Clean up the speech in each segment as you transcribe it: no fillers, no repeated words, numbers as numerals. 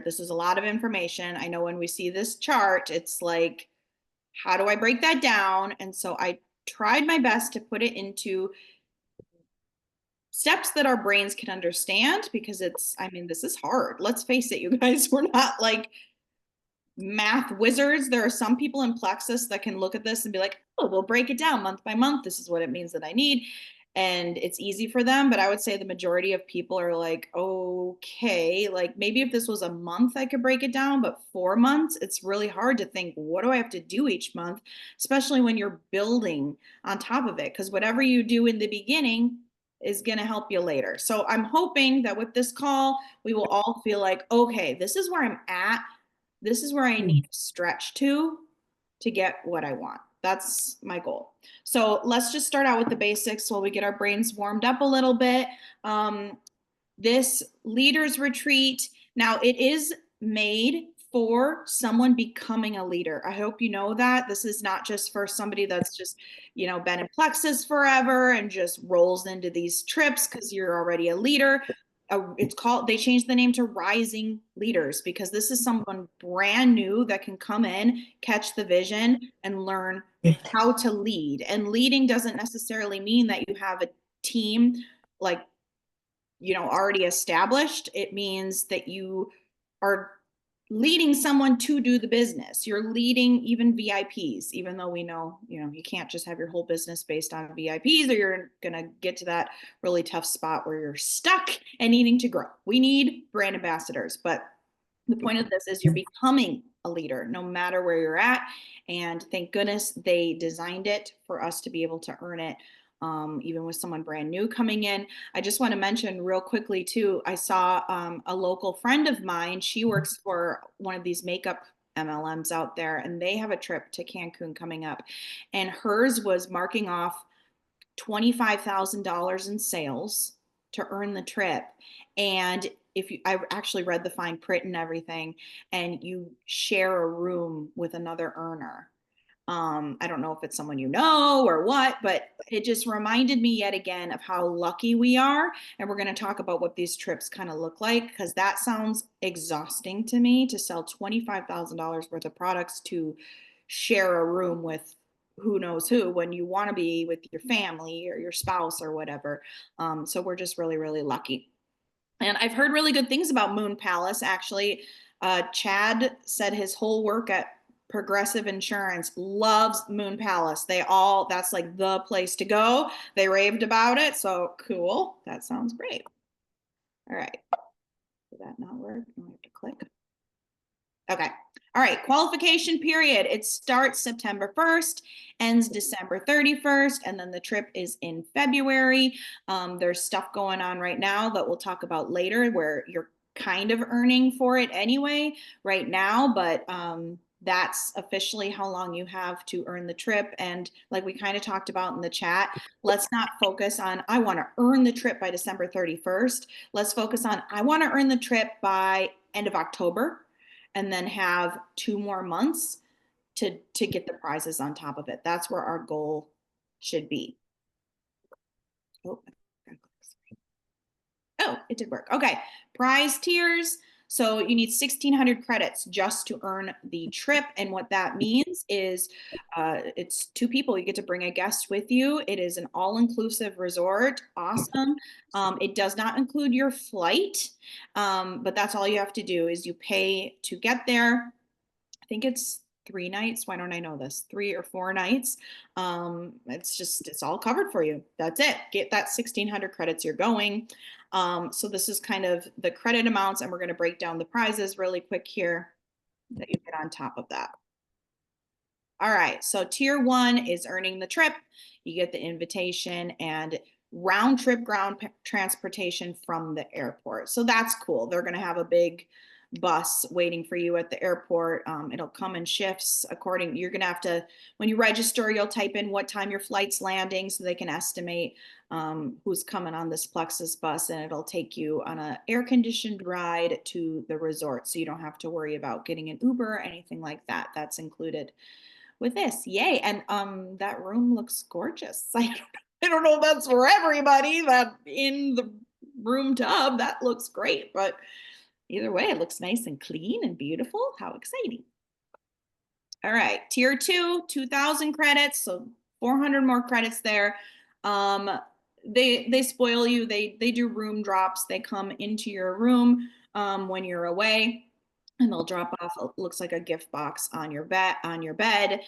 This is a lot of information. I know when we see this chart, it's like, how do I break that down? And so I tried my best to put it into steps that our brains can understand because I mean, this is hard. Let's face it, you guys, we're not like math wizards. There are some people in Plexus that can look at this and be like, oh, we'll break it down month by month. This is what it means that I need. And it's easy for them. But I would say the majority of people are like, okay, like maybe if this was a month, I could break it down. But 4 months, it's really hard to think, what do I have to do each month? Especially when you're building on top of it. Because whatever you do in the beginning is going to help you later. So I'm hoping that with this call, we will all feel like, okay, this is where I'm at. This is where I need to stretch to get what I want. That's my goal. So let's just start out with the basics while we get our brains warmed up a little bit. This leaders retreat, now it is made for someone becoming a leader. I hope you know that. This is not just for somebody that's just, been in Plexus forever and just rolls into these trips because you're already a leader. They changed the name to Rising Leaders because this is someone brand new that can come in, catch the vision, and learn how to lead. And leading doesn't necessarily mean that you have a team like, already established. It means that you are leading someone to do the business. You're leading even VIPs, even though we know, you can't just have your whole business based on VIPs or you're going to get to that really tough spot where you're stuck and needing to grow. We need brand ambassadors, but the point of this is you're becoming a leader no matter where you're at. And thank goodness they designed it for us to be able to earn it. Even with someone brand new coming in. I just want to mention real quickly too, I saw a local friend of mine, she works for one of these makeup MLMs out there, and they have a trip to Cancun coming up. And hers was marking off $25,000 in sales to earn the trip. And I actually read the fine print and everything, and you share a room with another earner. I don't know if it's someone you know or what, but it just reminded me yet again of how lucky we are. And we're going to talk about what these trips kind of look like, because that sounds exhausting to me to sell $25,000 worth of products to share a room with who knows who when you want to be with your family or your spouse or whatever. So we're just really, really lucky. And I've heard really good things about Moon Palace. Actually, Chad said his whole work at Progressive Insurance loves Moon Palace. That's like the place to go. They raved about it. So cool. That sounds great. All right. Did that not work? I have to click. Okay. All right. Qualification period. It starts September 1st, ends December 31st, and then the trip is in February. There's stuff going on right now that we'll talk about later where you're kind of earning for it anyway right now, but that's officially how long you have to earn the trip. And like we kind of talked about in the chat, let's not focus on, I want to earn the trip by December 31st. Let's focus on, I want to earn the trip by end of October and then have 2 more months to get the prizes on top of it. That's where our goal should be. Oh, it did work. Okay, prize tiers. So you need 1,600 credits just to earn the trip. And what that means is it's 2 people. You get to bring a guest with you. It is an all-inclusive resort. Awesome. It does not include your flight, but that's all you have to do is you pay to get there. I think it's 3 nights. Why don't I know this? 3 or 4 nights. It's all covered for you. That's it. Get that 1,600 credits, you're going. So this is kind of the credit amounts, and we're going to break down the prizes really quick here that you get on top of that. All right. So tier 1 is earning the trip. You get the invitation and round trip ground transportation from the airport. So that's cool. They're going to have a big bus waiting for you at the airport. It'll come in shifts you're going to have to, when you register, you'll type in what time your flight's landing so they can estimate who's coming on this Plexus bus, and it'll take you on an air-conditioned ride to the resort. So you don't have to worry about getting an Uber or anything like that. That's included with this. Yay. And that room looks gorgeous. I don't know if that's for everybody, that in the room tub, that looks great, but Either way, it looks nice and clean and beautiful. How exciting. All right, tier 2, 2,000 credits, so 400 more credits there. They spoil you. They do room drops. They come into your room when you're away, and they'll drop off. It looks like a gift box on your bed.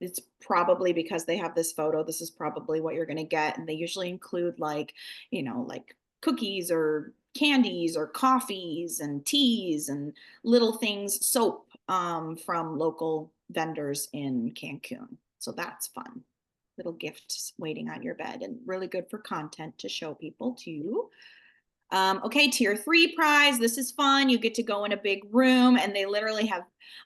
It's probably because they have this photo. This is probably what you're going to get, and they usually include like, like cookies or candies or coffees and teas and little things, soap from local vendors in Cancun. So that's fun. Little gifts waiting on your bed and really good for content to show people too. Okay, tier 3 prize. This is fun. You get to go in a big room and they literally have,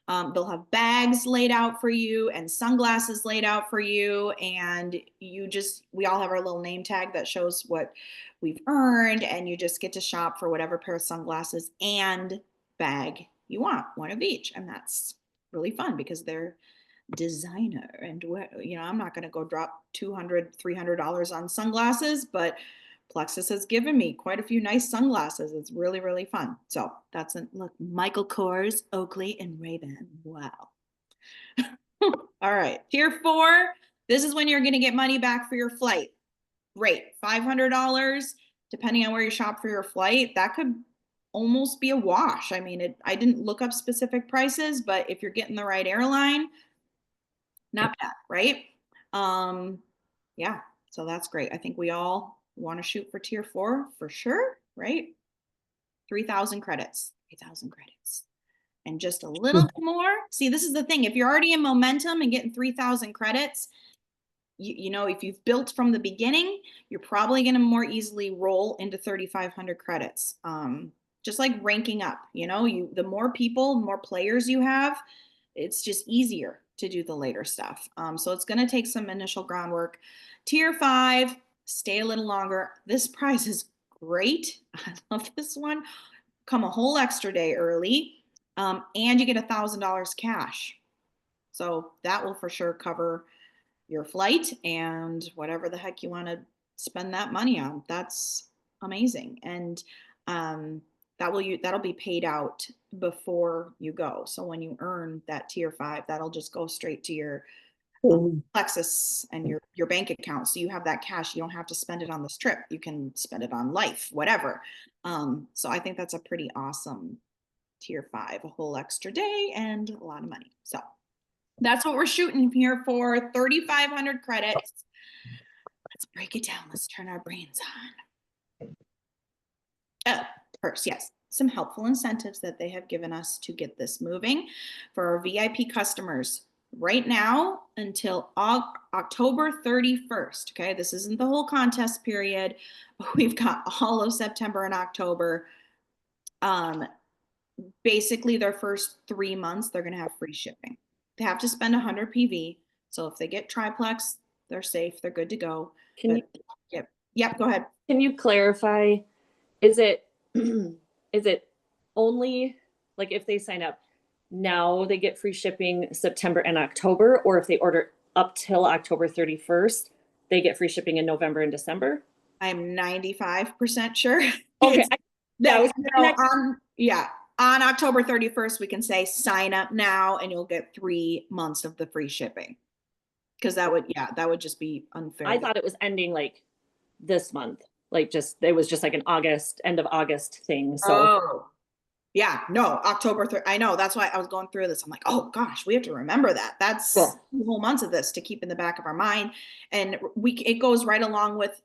they'll have bags laid out for you and sunglasses laid out for you. And we all have our little name tag that shows what we've earned. And you just get to shop for whatever pair of sunglasses and bag you want, one of each. And that's really fun because they're designer. And I'm not going to go drop $200, $300 on sunglasses, but Plexus has given me quite a few nice sunglasses. It's really, really fun. So that's look, Michael Kors, Oakley, and Ray-Ban. Wow. All right. Tier 4. This is when you're going to get money back for your flight. Great. $500, depending on where you shop for your flight. That could almost be a wash. I mean, I didn't look up specific prices, but if you're getting the right airline, not bad, right? Yeah. So that's great. I think we all want to shoot for tier 4 for sure, right? 3,000 credits, 3,000 credits. And just a little more. See, this is the thing. If you're already in momentum and getting 3,000 credits, if you've built from the beginning, you're probably going to more easily roll into 3,500 credits. Just like ranking up, the more people, more players you have, it's just easier to do the later stuff. So it's going to take some initial groundwork. Tier 5, stay a little longer. This prize is great. I love this one. Come a whole extra day early, and you get $1,000 cash. So that will for sure cover your flight and whatever the heck you want to spend that money on. That's amazing. And that'll be paid out before you go. So when you earn that tier 5, that'll just go straight to your Plexus and your bank account. So you have that cash. You don't have to spend it on this trip. You can spend it on life, whatever. So I think that's a pretty awesome tier 5, a whole extra day and a lot of money. So that's what we're shooting here for, 3,500 credits. Let's break it down. Let's turn our brains on. Oh, first, yes, some helpful incentives that they have given us to get this moving for our VIP customers. Right now until October 31st, okay? This isn't the whole contest period. We've got all of September and October. Basically, their first 3 months, they're going to have free shipping. They have to spend 100 PV. So if they get triplex, they're safe. They're good to go. Yep, go ahead. Can you clarify, is it only like if they sign up now they get free shipping September and October, or if they order up till October 31st, they get free shipping in November and December? I'm 95% sure. Okay. On October 31st, we can say sign up now and you'll get 3 months of the free shipping. Because that would just be unfair. I thought it was ending like this month. It was just like an end of August thing. So yeah, no, October 3rd. I know, that's why I was going through this. I'm like, oh gosh, we have to remember that. That's cool. 2 whole months of this to keep in the back of our mind. And it goes right along with,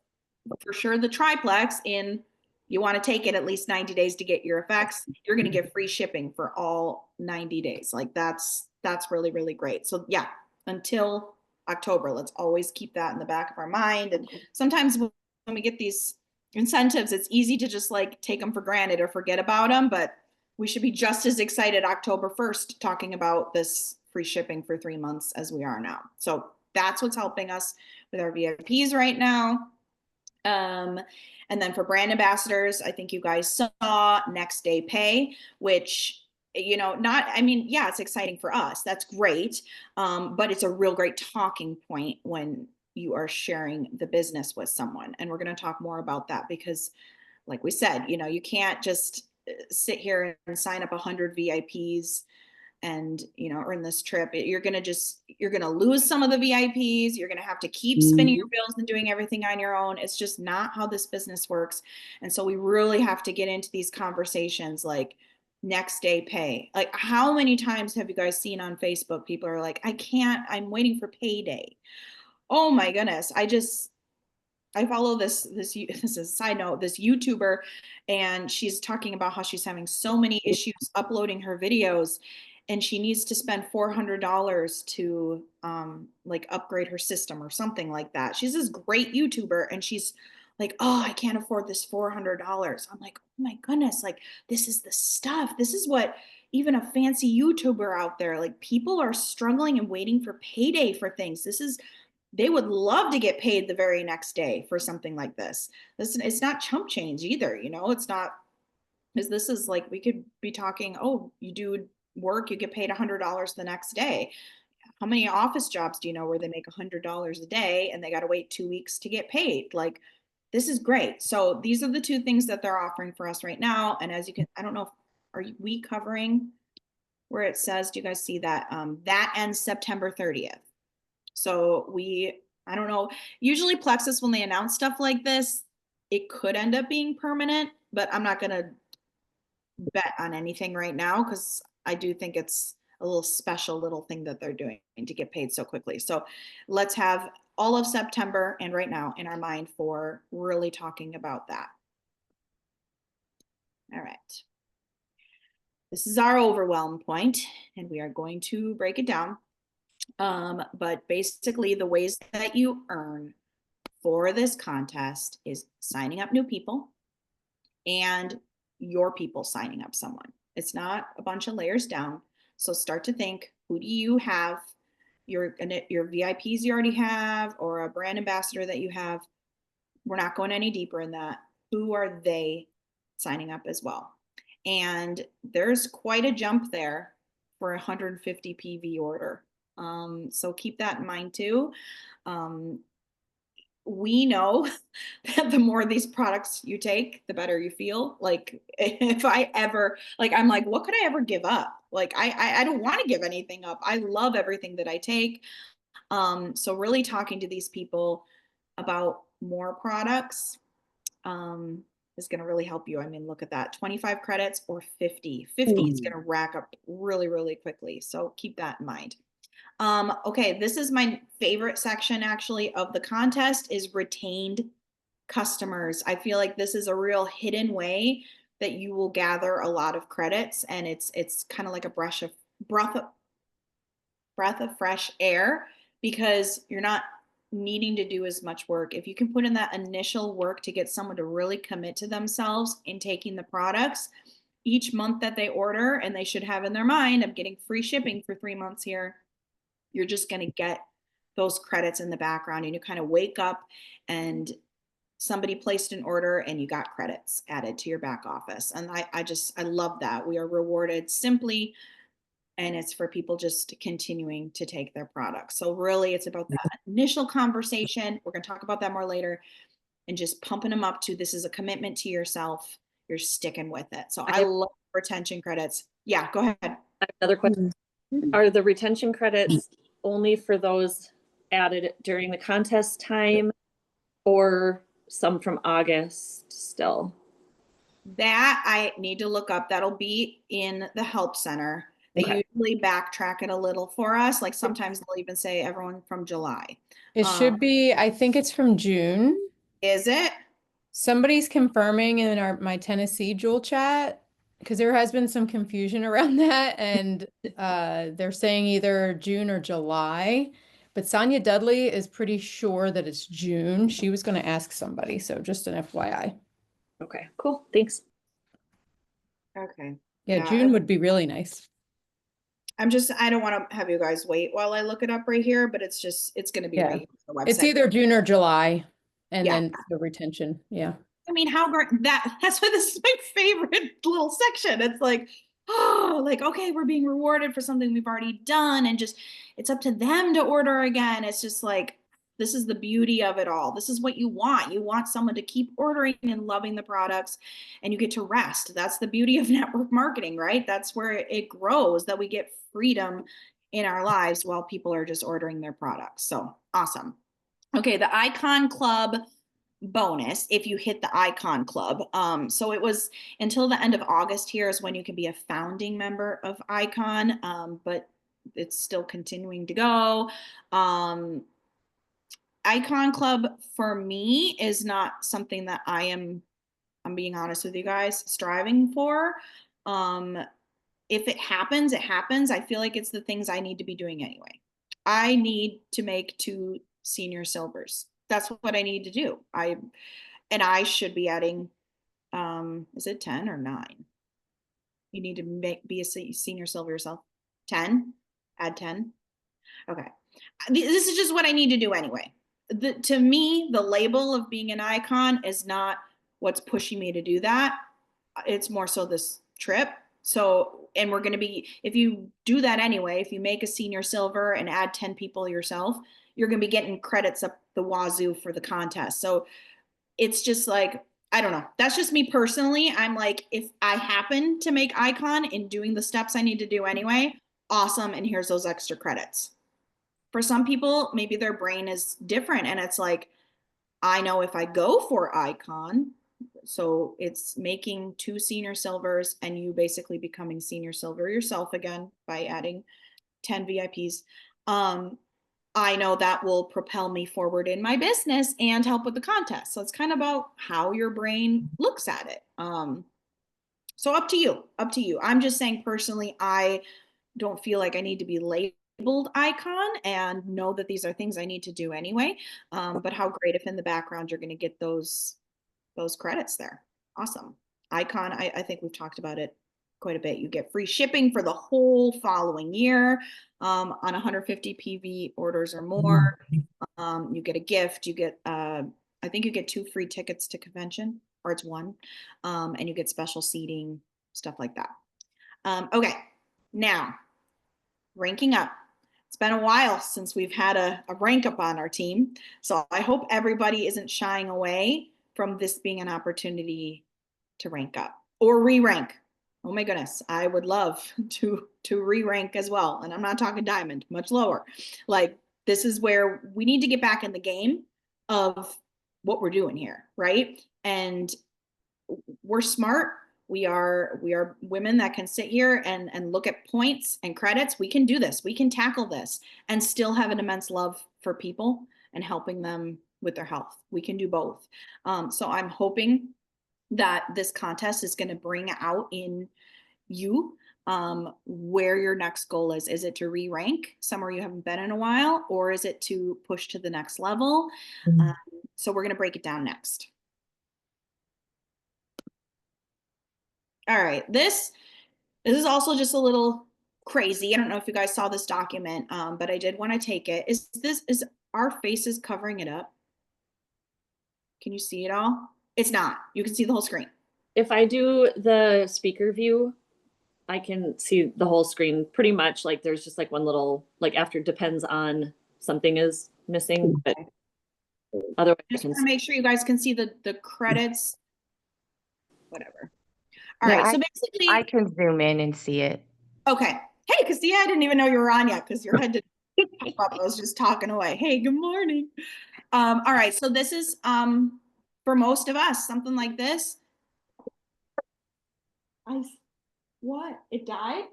for sure, the triplex in, you want to take it at least 90 days to get your effects. You're going to get free shipping for all 90 days. Like that's really, really great. So yeah, until October, let's always keep that in the back of our mind. And sometimes when we get these incentives, it's easy to just like take them for granted or forget about them, but we should be just as excited October 1st talking about this free shipping for 3 months as we are now. So that's what's helping us with our VIPs right now. And then for brand ambassadors, I think you guys saw next day pay, which, it's exciting for us. That's great. But it's a real great talking point when you are sharing the business with someone. And we're going to talk more about that because, like we said, you can't just sit here and sign up 100 VIPs and, you know, earn this trip. You're going to lose some of the VIPs. You're going to have to keep spinning your bills and doing everything on your own. It's just not how this business works. And so we really have to get into these conversations like next day pay. Like, how many times have you guys seen on Facebook, people are like, I'm waiting for payday. Oh my goodness. I follow this is a side note, this YouTuber, and she's talking about how she's having so many issues uploading her videos, and she needs to spend $400 to like upgrade her system or something like that. She's this great YouTuber, and she's like, oh, I can't afford this $400. I'm like, oh my goodness, like this is the stuff. This is what even a fancy YouTuber out there, like people are struggling and waiting for payday for things. They would love to get paid the very next day for something like this. It's not chump change either, you know, it's not, because this is like, we could be talking, oh, you do work, you get paid $100 the next day. How many office jobs do you know where they make $100 a day and they got to wait 2 weeks to get paid? Like, this is great. So these are the two things that they're offering for us right now. And as you can, I don't know, we covering where it says, do you guys see that? That ends September 30th. So I don't know, usually Plexus, when they announce stuff like this, it could end up being permanent, but I'm not going to bet on anything right now because I do think it's a little special little thing that they're doing to get paid so quickly. So let's have all of September and right now in our mind for really talking about that. All right. This is our overwhelm point, and we are going to break it down. But basically the ways that you earn for this contest is signing up new people and your people signing up someone. It's not a bunch of layers down. So start to think, who do you have, your VIPs you already have, or a brand ambassador that you have? We're not going any deeper in that. Who are they signing up as well? And there's quite a jump there for a 150 PV order. So keep that in mind too. We know that the more of these products you take, the better you feel. Like if I ever, like, I'm like, what could I ever give up? Like, I don't want to give anything up. I love everything that I take. So really talking to these people about more products, is going to really help you. I mean, look at that, 25 credits or 50 is going to rack up really, really quickly. So keep that in mind. Okay, this is my favorite section actually of the contest, is retained customers. I feel like this is a real hidden way that you will gather a lot of credits, and it's kind of like a breath of fresh air, because you're not needing to do as much work. If you can put in that initial work to get someone to really commit to themselves in taking the products each month that they order, and they should have in their mind, I'm getting free shipping for 3 months here. You're just going to get those credits in the background, and you kind of wake up and somebody placed an order and you got credits added to your back office. And I love that. We are rewarded simply, and it's for people just continuing to take their products. So really it's about that initial conversation. We're going to talk about that more later, and just pumping them up to, this is a commitment to yourself. You're sticking with it. So I love retention credits. Yeah, go ahead. I have another question. Are the retention credits only for those added during the contest time, or some from August still? That I need to look up. That'll be in the help center. They usually backtrack it a little for us. Like sometimes they'll even say everyone from July. It should be, I think it's from June. Is it? Somebody's confirming in my Tennessee Jewel chat, because there has been some confusion around that, and they're saying either June or July, but Sonia Dudley is pretty sure that it's June. She was going to ask somebody, so just an FYI. Okay, cool. Thanks. Okay. Yeah, June would be really nice. I don't want to have you guys wait while I look it up right here, but it's going to be right on the website. It's either June or July, and then the retention. Yeah. I mean, how great that's why this is my favorite little section. It's like, oh, like, okay, we're being rewarded for something we've already done, and just, it's up to them to order again. It's just like, This is the beauty of it all. This is what you want. You want someone to keep ordering and loving the products, and you get to rest. That's the beauty of network marketing, right? That's where it grows, that we get freedom in our lives while people are just ordering their products. So awesome. Okay, the Icon Club bonus if you hit the Icon Club. So it was until the end of August here is when you can be a founding member of Icon, but it's still continuing to go. Icon Club for me is not something that I'm being honest with you guys, striving for. If it happens, it happens. I feel like it's the things I need to be doing anyway. I need to make 2 senior silvers. That's what I need to do. I should be adding, is it 10 or 9? You need to be a senior silver yourself. 10, add 10. Okay. This is just what I need to do anyway. To me, the label of being an icon is not what's pushing me to do that. It's more so this trip. So, and we're going to be, if you do that anyway, if you make a senior silver and add 10 people yourself, you're going to be getting credits up the wazoo for the contest. So it's just like, I don't know. That's just me personally. I'm like, if I happen to make icon in doing the steps I need to do anyway, awesome. And here's those extra credits. For some people, maybe their brain is different. And it's like, I know if I go for icon, so it's making 2 senior silvers and you basically becoming senior silver yourself again by adding 10 VIPs. I know that will propel me forward in my business and help with the contest. So it's kind of about how your brain looks at it. So up to you, I'm just saying personally, I don't feel like I need to be labeled icon and know that these are things I need to do anyway. But how great if in the background you're going to get those credits there. Awesome. Icon, I think we've talked about it quite a bit. You get free shipping for the whole following year on 150 PV orders or more. You get a gift. You get, I think you get 2 free tickets to convention, or it's 1, and you get special seating, stuff like that. Okay, now ranking up. It's been a while since we've had a rank up on our team, so I hope everybody isn't shying away from this being an opportunity to rank up or re-rank. Oh my goodness, I would love to re-rank as well. And I'm not talking diamond, much lower. Like, this is where we need to get back in the game of what we're doing here, right? And we're smart. We are women that can sit here and look at points and credits. We can do this. We can tackle this and still have an immense love for people and helping them with their health. We can do both. So I'm hoping that this contest is going to bring out in you where your next goal is. Is it to re-rank somewhere you haven't been in a while, or is it to push to the next level? So we're going to break it down next. All right, this is also just a little crazy. I don't know if you guys saw this document, but I did want to take it. Is our faces covering it up? Can you see it all? It's not. You can see the whole screen. If I do the speaker view, I can see the whole screen pretty much. Like there's just like one little, like after, depends on something is missing, but otherwise I Just can want to make sure you guys can see the credits, whatever. All right, so basically I can zoom in and see it. Okay. Hey, Cassia, I didn't even know you were on yet because your head didn't pop up. I was just talking away. Hey, good morning. All right, so this is for most of us, something like this. What? It died?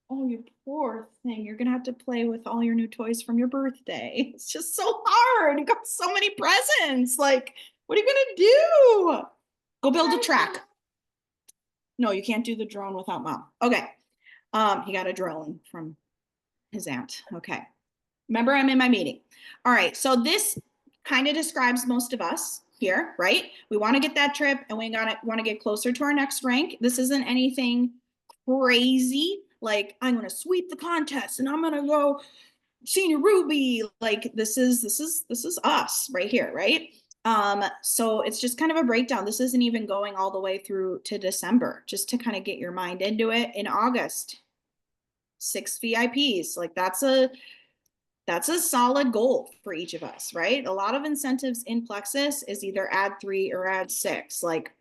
Oh, you poor thing. You're gonna have to play with all your new toys from your birthday. It's just so hard. You got so many presents. Like, what are you gonna do? Go build a track. No, you can't do the drone without mom. Okay. He got a drone from his aunt. Okay. Remember, I'm in my meeting. All right. So this kind of describes most of us here, right? We want to get that trip and we want to get closer to our next rank. This isn't anything crazy. Like, I'm going to sweep the contest and I'm going to go senior ruby. Like, this is us right here, right? So it's just kind of a breakdown. This isn't even going all the way through to December, just to kind of get your mind into it. In August, 6 VIPs. Like, that's a That's a solid goal for each of us, right? A lot of incentives in Plexus is either add 3 or add 6. Like,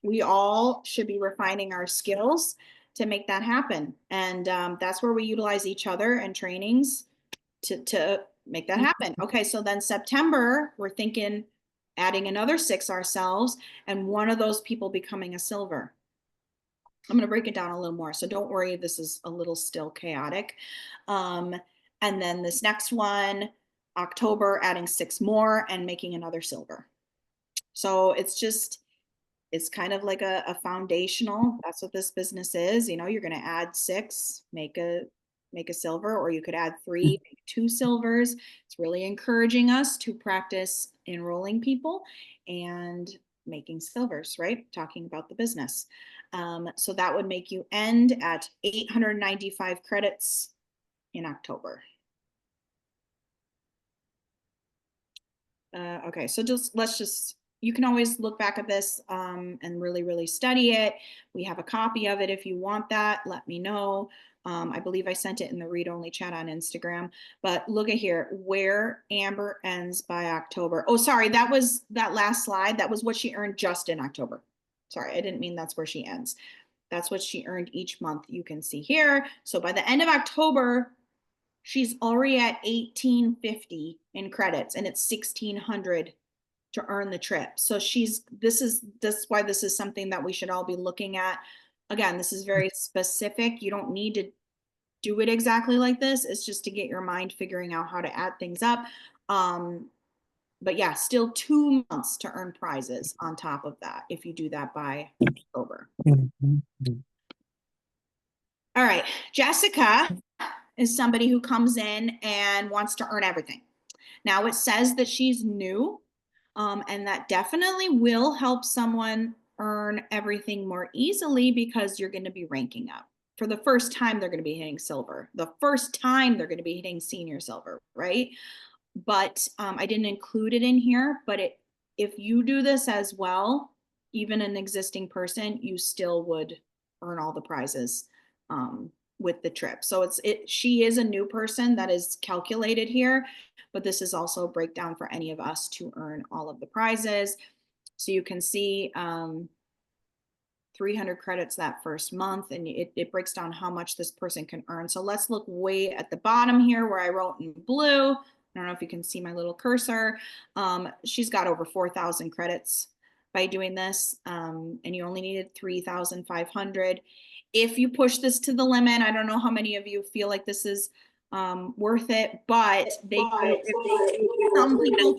we all should be refining our skills to make that happen. And that's where we utilize each other and trainings to make that happen. Okay, so then September, we're thinking adding another 6 ourselves, and one of those people becoming a silver. I'm going to break it down a little more, so don't worry, this is a little still chaotic. And then this next one, October, adding 6 more and making another silver. So it's just, it's kind of like a foundational, that's what this business is. You know, you're going to add 6, make a silver, or you could add 3, make 2 silvers. It's really encouraging us to practice enrolling people and making silvers, right? Talking about the business. So that would make you end at 895 credits in October. Okay, so you can always look back at this and really study it. We have a copy of it. If you want that, let me know. I believe I sent it in the read-only chat on Instagram, but look at here, where Amber ends by October. Oh, sorry, that was that last slide. That was what she earned just in October. Sorry, I didn't mean that's where she ends. That's what she earned each month. You can see here. So by the end of October, she's already at 1850 in credits, and it's 1600 to earn the trip. So that's why this is something that we should all be looking at. Again, this is very specific. You don't need to do it exactly like this. It's just to get your mind figuring out how to add things up. But yeah, still 2 months to earn prizes on top of that if you do that by October. All right, Jessica is somebody who comes in and wants to earn everything. Now it says that she's new, and that definitely will help someone earn everything more easily because you're going to be ranking up. For the first time, they're going to be hitting silver. The first time they're going to be hitting senior silver, right? But I didn't include it in here, but if you do this as well, even an existing person, you still would earn all the prizes with the trip. So she is a new person that is calculated here, but this is also a breakdown for any of us to earn all of the prizes. So you can see 300 credits that first month, and it breaks down how much this person can earn. So let's look way at the bottom here where I wrote in blue. I don't know if you can see my little cursor. She's got over 4,000 credits by doing this, and you only needed 3,500. If you push this to the limit, I don't know how many of you feel like this is worth it, but some people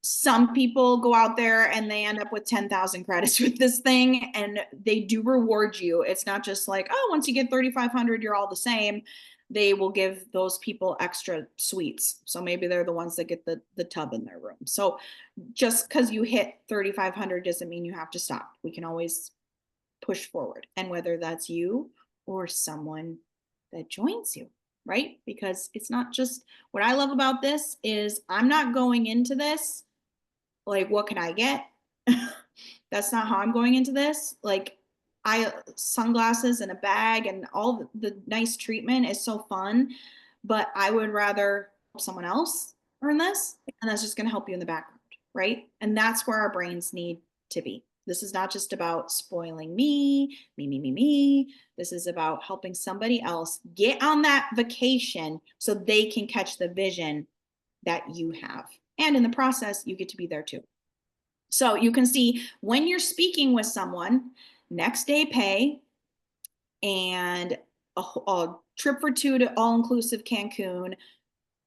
some people go out there and they end up with 10,000 credits with this thing, and they do reward you. It's not just like, oh, once you get 3,500, you're all the same. They will give those people extra sweets. So maybe they're the ones that get the tub in their room. So just because you hit 3,500 doesn't mean you have to stop. We can always push forward. And whether that's you or someone that joins you, right? Because it's not just, what I love about this is I'm not going into this like, what can I get? That's not how I'm going into this. Like, sunglasses and a bag and all the nice treatment is so fun, but I would rather help someone else earn this, and that's just going to help you in the background, right? And that's where our brains need to be. This is not just about spoiling me. This is about helping somebody else get on that vacation so they can catch the vision that you have. And in the process, you get to be there too. So you can see when you're speaking with someone, next day pay, and a trip for 2 to all-inclusive Cancun,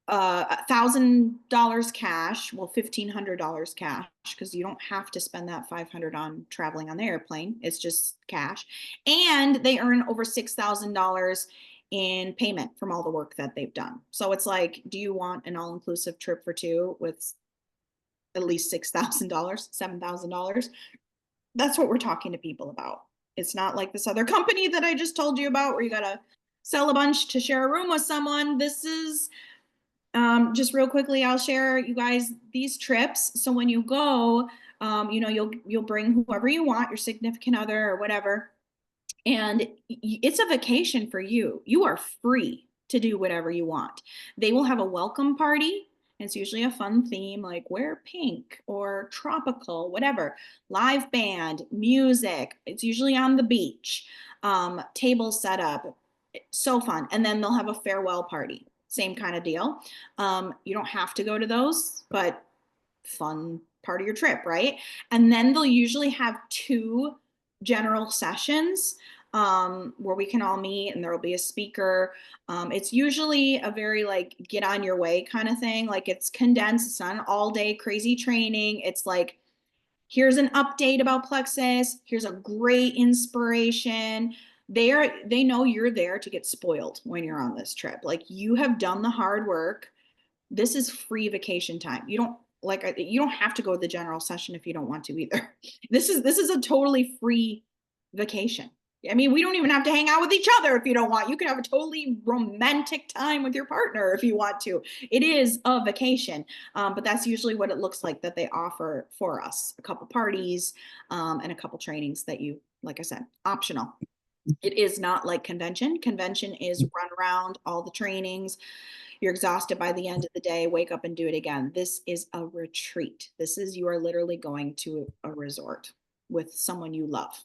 $1,000 cash, well, $1,500 cash, because you don't have to spend that $500 on traveling on the airplane. It's just cash. And they earn over $6,000 in payment from all the work that they've done. So it's like, do you want an all-inclusive trip for 2 with at least $6,000, $7,000? That's what we're talking to people about. It's not like this other company that I just told you about where you gotta sell a bunch to share a room with someone. This is just real quickly, I'll share you guys these trips. So when you go, you know, you'll bring whoever you want, your significant other or whatever. And it's a vacation for you. You are free to do whatever you want. They will have a welcome party. It's usually a fun theme like wear pink or tropical, whatever. Live band, music. It's usually on the beach. Table set up. So fun. And then they'll have a farewell party. Same kind of deal. You don't have to go to those, but fun part of your trip, right? And then they'll usually have 2 general sessions where we can all meet and there will be a speaker. It's usually a very like get on your way kind of thing. Like it's condensed. It's not an all day crazy training. It's like, here's an update about Plexus. Here's a great inspiration. They know you're there to get spoiled when you're on this trip. Like you have done the hard work. This is free vacation time. You don't have to go to the general session if you don't want to either. This is a totally free vacation. I mean, we don't even have to hang out with each other if you don't want. You can have a totally romantic time with your partner if you want to. It is a vacation, but that's usually what it looks like that they offer for us. A couple parties and a couple trainings that you, like I said, optional. It is not like convention. Convention is run around, all the trainings. You're exhausted by the end of the day, wake up and do it again. This is a retreat. You are literally going to a resort with someone you love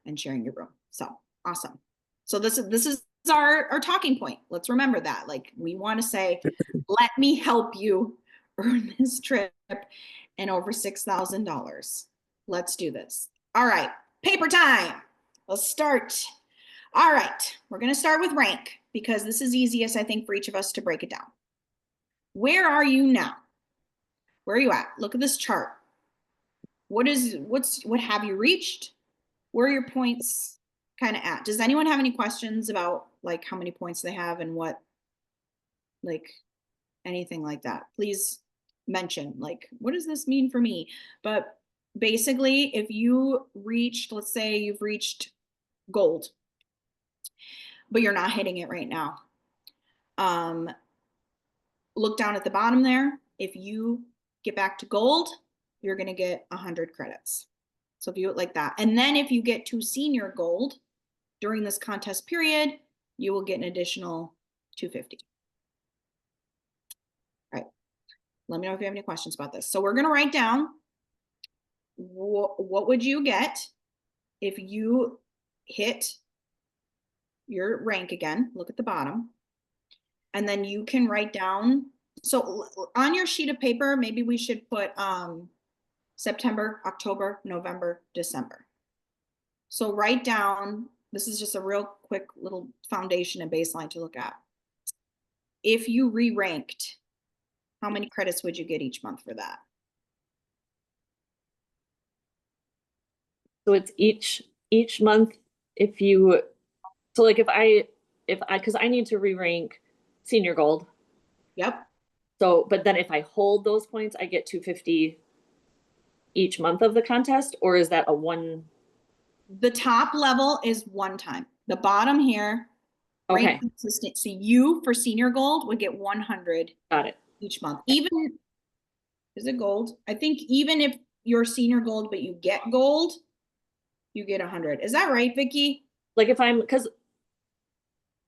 and sharing your room. So awesome. So this is our talking point. Let's remember that. Like we want to say, let me help you earn this trip and over $6,000. Let's do this. All right, paper time. Let's start. All right, we're going to start with rank because this is easiest, I think, for each of us to break it down. Where are you now? Where are you at? Look at this chart. What have you reached? Where are your points kind of at? Does anyone have any questions about like how many points they have and what, like anything like that? Please mention like, what does this mean for me? But basically, if you reached, let's say you've reached gold, but you're not hitting it right now. Look down at the bottom there. If you get back to gold, you're going to get 100 credits. So view it like that. And then if you get to senior gold during this contest period, you will get an additional 250. All right. Let me know if you have any questions about this. So we're going to write down what would you get if you hit your rank again. Look at the bottom. And then you can write down. So on your sheet of paper, maybe we should put September, October, November, December. So write down, this is just a real quick little foundation and baseline to look at. If you re-ranked, how many credits would you get each month for that? So it's each month if you, so like if I, cause I need to re-rank senior gold. Yep. So, but then if I hold those points, I get 250 each month of the contest, or is that a one? The top level is one time. The bottom here, Okay, rank consistency. You for senior gold would get 100 got it. each month. Even, is it gold? I think even if you're senior gold, but you get gold, you get 100. Is that right, Vicky? Like if I'm, cause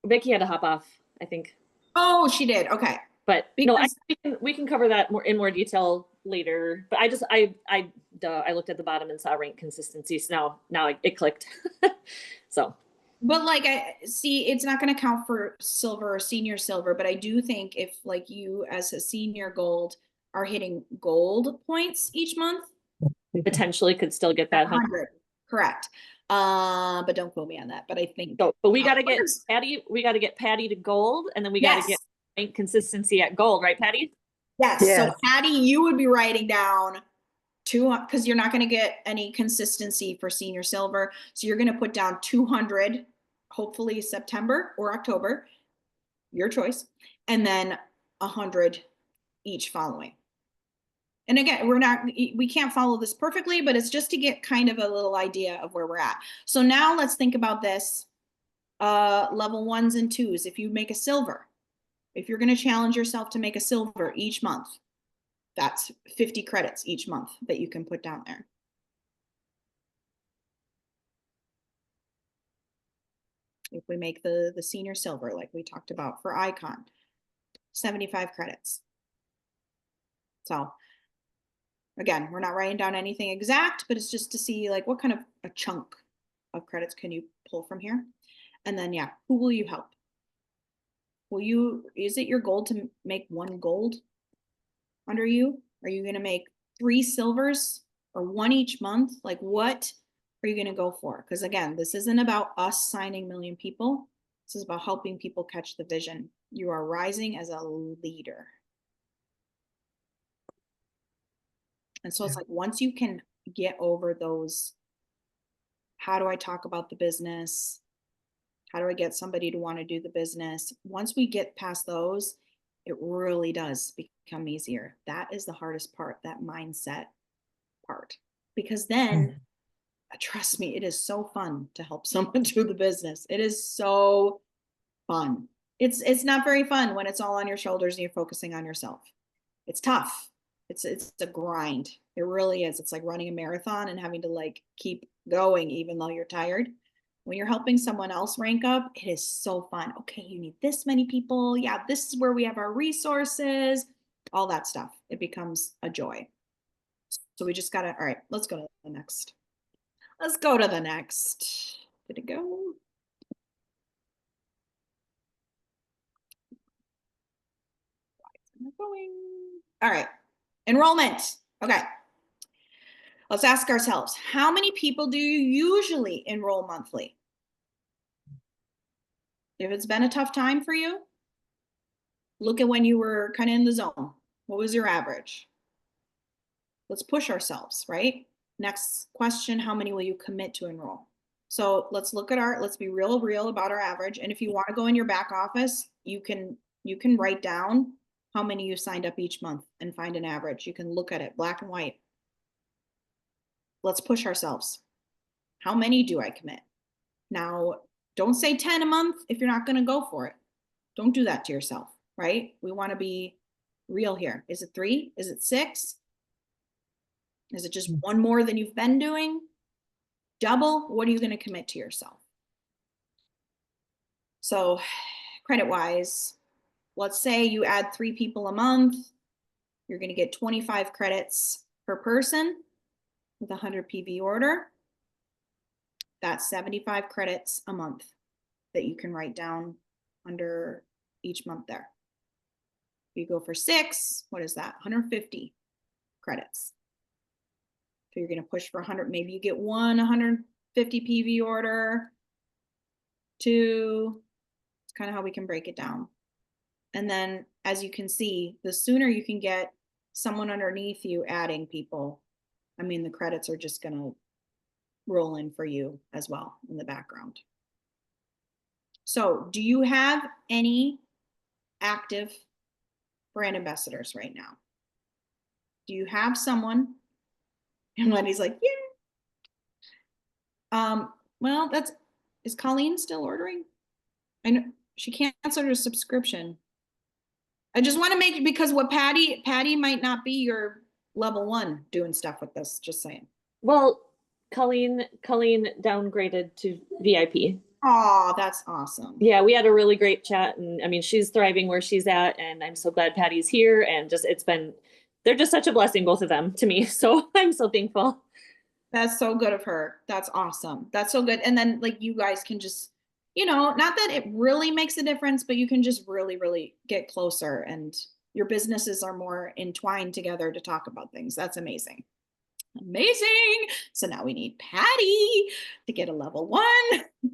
Vicky had to hop off, I think. Oh, she did. Okay. But Because we can cover that in more detail later. But I looked at the bottom and saw rank consistency. So now it clicked. So. But like I see, it's not going to count for silver or senior silver. But I do think if like you as a senior gold are hitting gold points each month, Potentially could still get that 100. Correct. But don't quote me on that. But I think. So, but we got to get Patty. We got to get Patty to gold, and then we got to get rank consistency at gold, right, Patty? Yes. So Patty, you would be writing down because you're not going to get any consistency for senior silver. So you're going to put down 200, hopefully September or October, your choice, and then 100 each following. And again, we can't follow this perfectly, but it's just to get kind of a little idea of where we're at. So now let's think about this level 1s and 2s. If you make a silver, if you're going to challenge yourself to make a silver each month, that's 50 credits each month that you can put down there. If we make the senior silver, like we talked about for Icon, 75 credits. So again, we're not writing down anything exact, but it's just to see like what kind of a chunk of credits can you pull from here? And then, yeah, who will you help? Is it your goal to make 1 gold under you? Are you going to make 3 silvers or 1 each month? Like, what are you going to go for? Because again, this isn't about us signing million people. This is about helping people catch the vision. You are rising as a leader. And so it's like, once you can get over those, how do I talk about the business? How do I get somebody to want to do the business? Once we get past those, it really does become easier. That is the hardest part, that mindset part. Because then, trust me, it is so fun to help someone do the business. It is so fun. It's not very fun when it's all on your shoulders and you're focusing on yourself. It's tough. It's a grind. It really is. It's like running a marathon and having to like keep going even though you're tired. When you're helping someone else rank up, it is so fun. Okay, you need this many people. Yeah, this is where we have our resources, all that stuff. It becomes a joy. So we just gotta, all right, let's go to the next. Let's go to the next. Did it go? Going. All right, enrollment. Okay. Let's ask ourselves, how many people do you usually enroll monthly? If it's been a tough time for you, look at when you were kind of in the zone. What was your average? Let's push ourselves, right? Next question, how many will you commit to enroll? So let's look at let's be real about our average. And if you want to go in your back office, you can write down how many you signed up each month and find an average. You can look at it black and white. Let's push ourselves. How many do I commit? Now, don't say 10 a month if you're not going to go for it. Don't do that to yourself, right? We want to be real here. Is it 3? Is it 6? Is it just 1 more than you've been doing? Double? What are you going to commit to yourself? So credit-wise, let's say you add 3 people a month. You're going to get 25 credits per person with a 100 PV order. That's 75 credits a month that you can write down under each month there. If you go for 6, what is that? 150 credits. So you're going to push for 100. Maybe you get 150 PV order, 2. It's kind of how we can break it down. And then, as you can see, the sooner you can get someone underneath you adding people, I mean, the credits are just going to roll in for you as well in the background. So do you have any active brand ambassadors right now? Do you have someone? And Wendy's like, yeah. Well, is Colleen still ordering? I know she canceled her subscription. I just want to make it, because what Patty might not be your level 1 doing stuff with this, just saying. Well, Colleen downgraded to VIP. Oh, that's awesome. Yeah, we had a really great chat, and I mean, she's thriving where she's at, and I'm so glad Patty's here, and just they're just such a blessing, both of them, to me. So I'm so thankful. That's so good of her. That's awesome. That's so good. And then like you guys can just, not that it really makes a difference, but you can just really, really get closer, and your businesses are more entwined together to talk about things. That's amazing. Amazing. So now we need Patty to get a level 1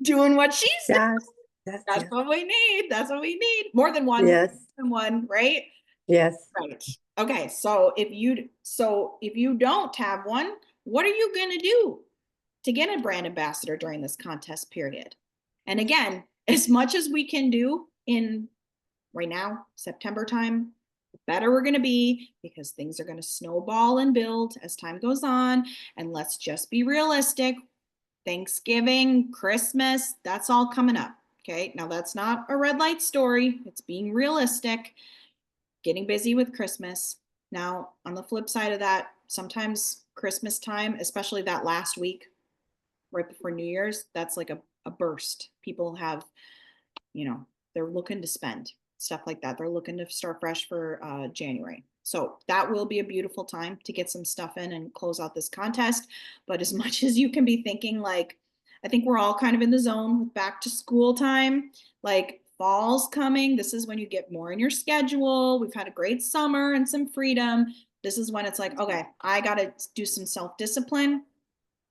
doing what she's doing. That's what we need. That's what we need. More than one. Yes. More than one, right? Yes. Right. Okay. So if you don't have one, what are you going to do to get a brand ambassador during this contest period? And again, as much as we can do in right now, September time, the better we're going to be, because things are going to snowball and build as time goes on. And let's just be realistic. Thanksgiving, Christmas, that's all coming up. Okay. Now that's not a red light story. It's being realistic, getting busy with Christmas. Now, on the flip side of that, sometimes Christmas time, especially that last week right before New Year's, that's like a a burst. People have, you know, they're looking to spend stuff like that. They're looking to start fresh for January. So that will be a beautiful time to get some stuff in and close out this contest. But as much as you can be thinking, like, I think we're all kind of in the zone with back to school time, like fall's coming. This is when you get more in your schedule. We've had a great summer and some freedom. This is when it's like, okay, I got to do some self-discipline.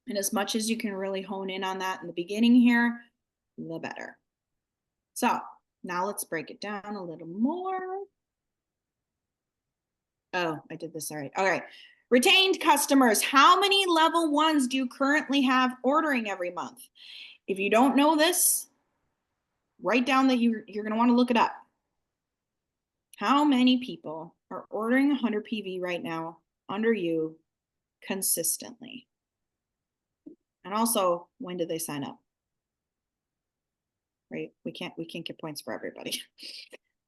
And as much as you can really hone in on that in the beginning here, the better. So now let's break it down a little more. Oh, I did this already. All right. Retained customers. How many level ones do you currently have ordering every month? If you don't know this, write down that you're going to want to look it up. How many people are ordering 100 PV right now under you consistently? And also, when did they sign up? Right? We can't get points for everybody.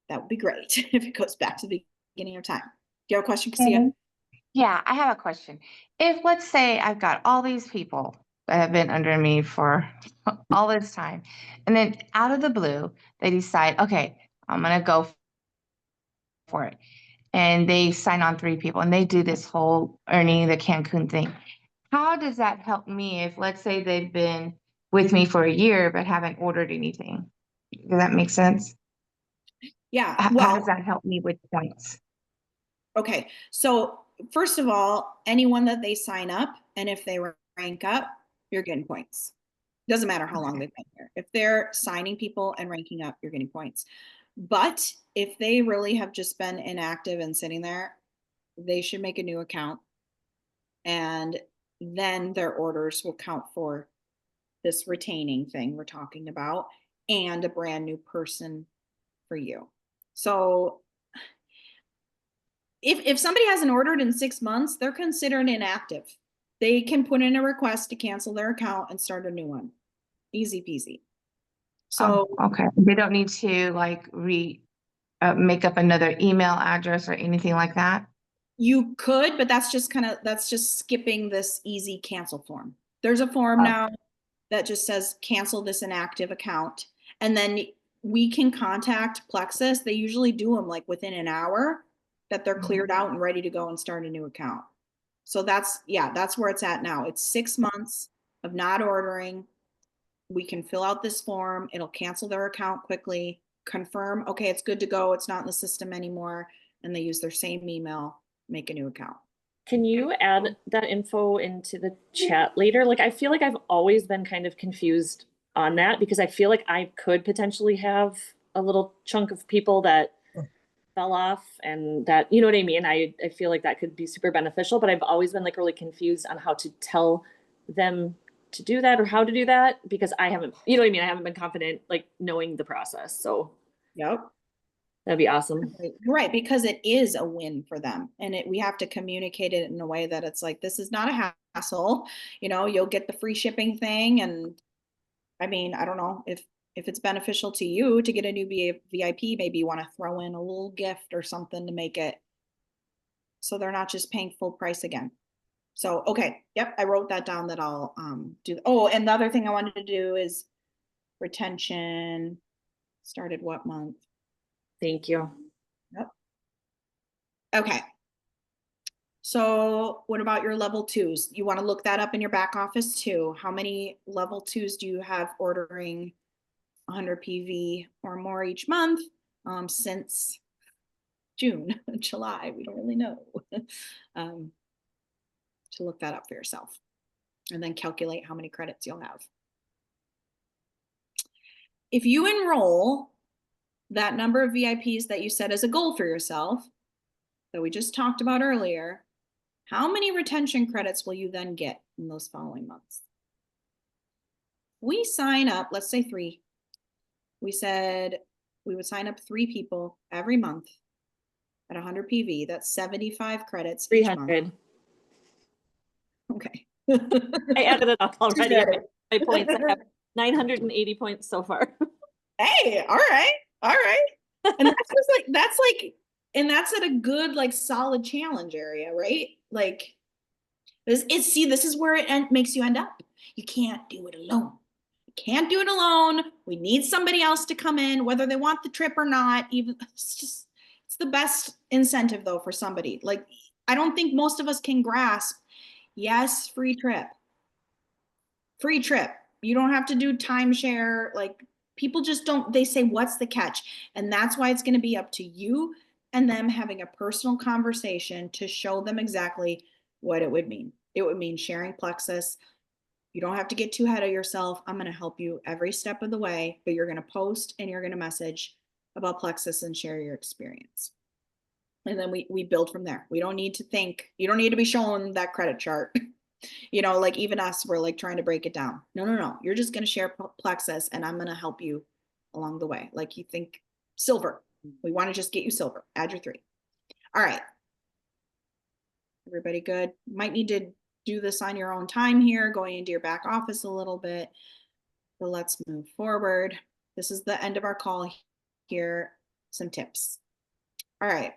That would be great if it goes back to the beginning of time. Do you have a question, Cassia? Yeah, I have a question. If, let's say, I've got all these people that have been under me for all this time, and then out of the blue, they decide, okay, I'm going to go for it. And they sign on 3 people, and they do this whole earning the Cancun thing. How does that help me if, let's say, they've been with me for a year but haven't ordered anything? Does that make sense? Yeah. How Well, does that help me with points? okay. So first of all, anyone that they sign up, and if they rank up, you're getting points. Doesn't matter how long they've been here. If they're signing people and ranking up, you're getting points. But if they really have just been inactive and sitting there, they should make a new account. And then their orders will count for this retaining thing we're talking about and a brand new person for you. So if somebody hasn't ordered in 6 months, they're considered inactive. They can put in a request to cancel their account and start a new one. Easy peasy. So okay, they don't need to like make up another email address or anything like that. you could, but that's just skipping this easy cancel form. There's a form now that just says cancel this inactive account. And then we can contact Plexus. They usually do them like within an hour that they're cleared out and ready to go and start a new account. So that's where it's at now. It's 6 months of not ordering. We can fill out this form. It'll cancel their account quickly, confirm, okay, it's good to go. It's not in the system anymore. And they use their same email, make a new account. Can you add that info into the chat later? Like, I feel like I've always been kind of confused on that because I feel like I could potentially have a little chunk of people that fell off and that, you know what I mean? I feel like that could be super beneficial, but I've always been like really confused on how to tell them to do that or how to do that because I haven't, you know what I mean? I haven't been confident like knowing the process. So Yep. that'd be awesome. Right, because it is a win for them. And we have to communicate it in a way that it's like, this is not a hassle. You know, you'll get the free shipping thing. And I mean, I don't know if it's beneficial to you to get a new VIP, maybe you want to throw in a little gift or something to make it so they're not just paying full price again. So, okay. Yep. I wrote that down that I'll do. Oh, and the other thing I wanted to do is retention started what month? Thank you. Yep. Okay. So what about your level 2s? You want to look that up in your back office too. How many level 2s do you have ordering 100 PV or more each month since June, July? We don't really know. To look that up for yourself and then calculate how many credits you'll have. If you enroll that number of VIPs that you set as a goal for yourself that we just talked about earlier, how many retention credits will you then get in those following months? We sign up, let's say 3. We said we would sign up 3 people every month at 100 PV. That's 75 credits. 300. Okay. I added it up already. My points. I have 980 points so far. Hey, all right. And that's at a good, like, solid challenge area, right? Like, this is where it makes you end up. You can't do it alone. You can't do it alone. We need somebody else to come in, whether they want the trip or not. Even it's the best incentive though for somebody. Like, I don't think most of us can grasp, yes, free trip. Free trip. You don't have to do timeshare. Like, people just don't, they say, what's the catch? And that's why it's going to be up to you and them having a personal conversation to show them exactly what it would mean. It would mean sharing Plexus. You don't have to get too ahead of yourself. I'm going to help you every step of the way, but you're going to post and you're going to message about Plexus and share your experience. And then we build from there. We don't need to think, you don't need to be showing that credit chart. You know, like even us, we're like trying to break it down. No. You're just going to share Plexus and I'm going to help you along the way. Like, you think silver. We want to just get you silver. Add your 3. All right. Everybody good? Might need to do this on your own time here, going into your back office a little bit. But let's move forward. This is the end of our call here. Some tips. All right.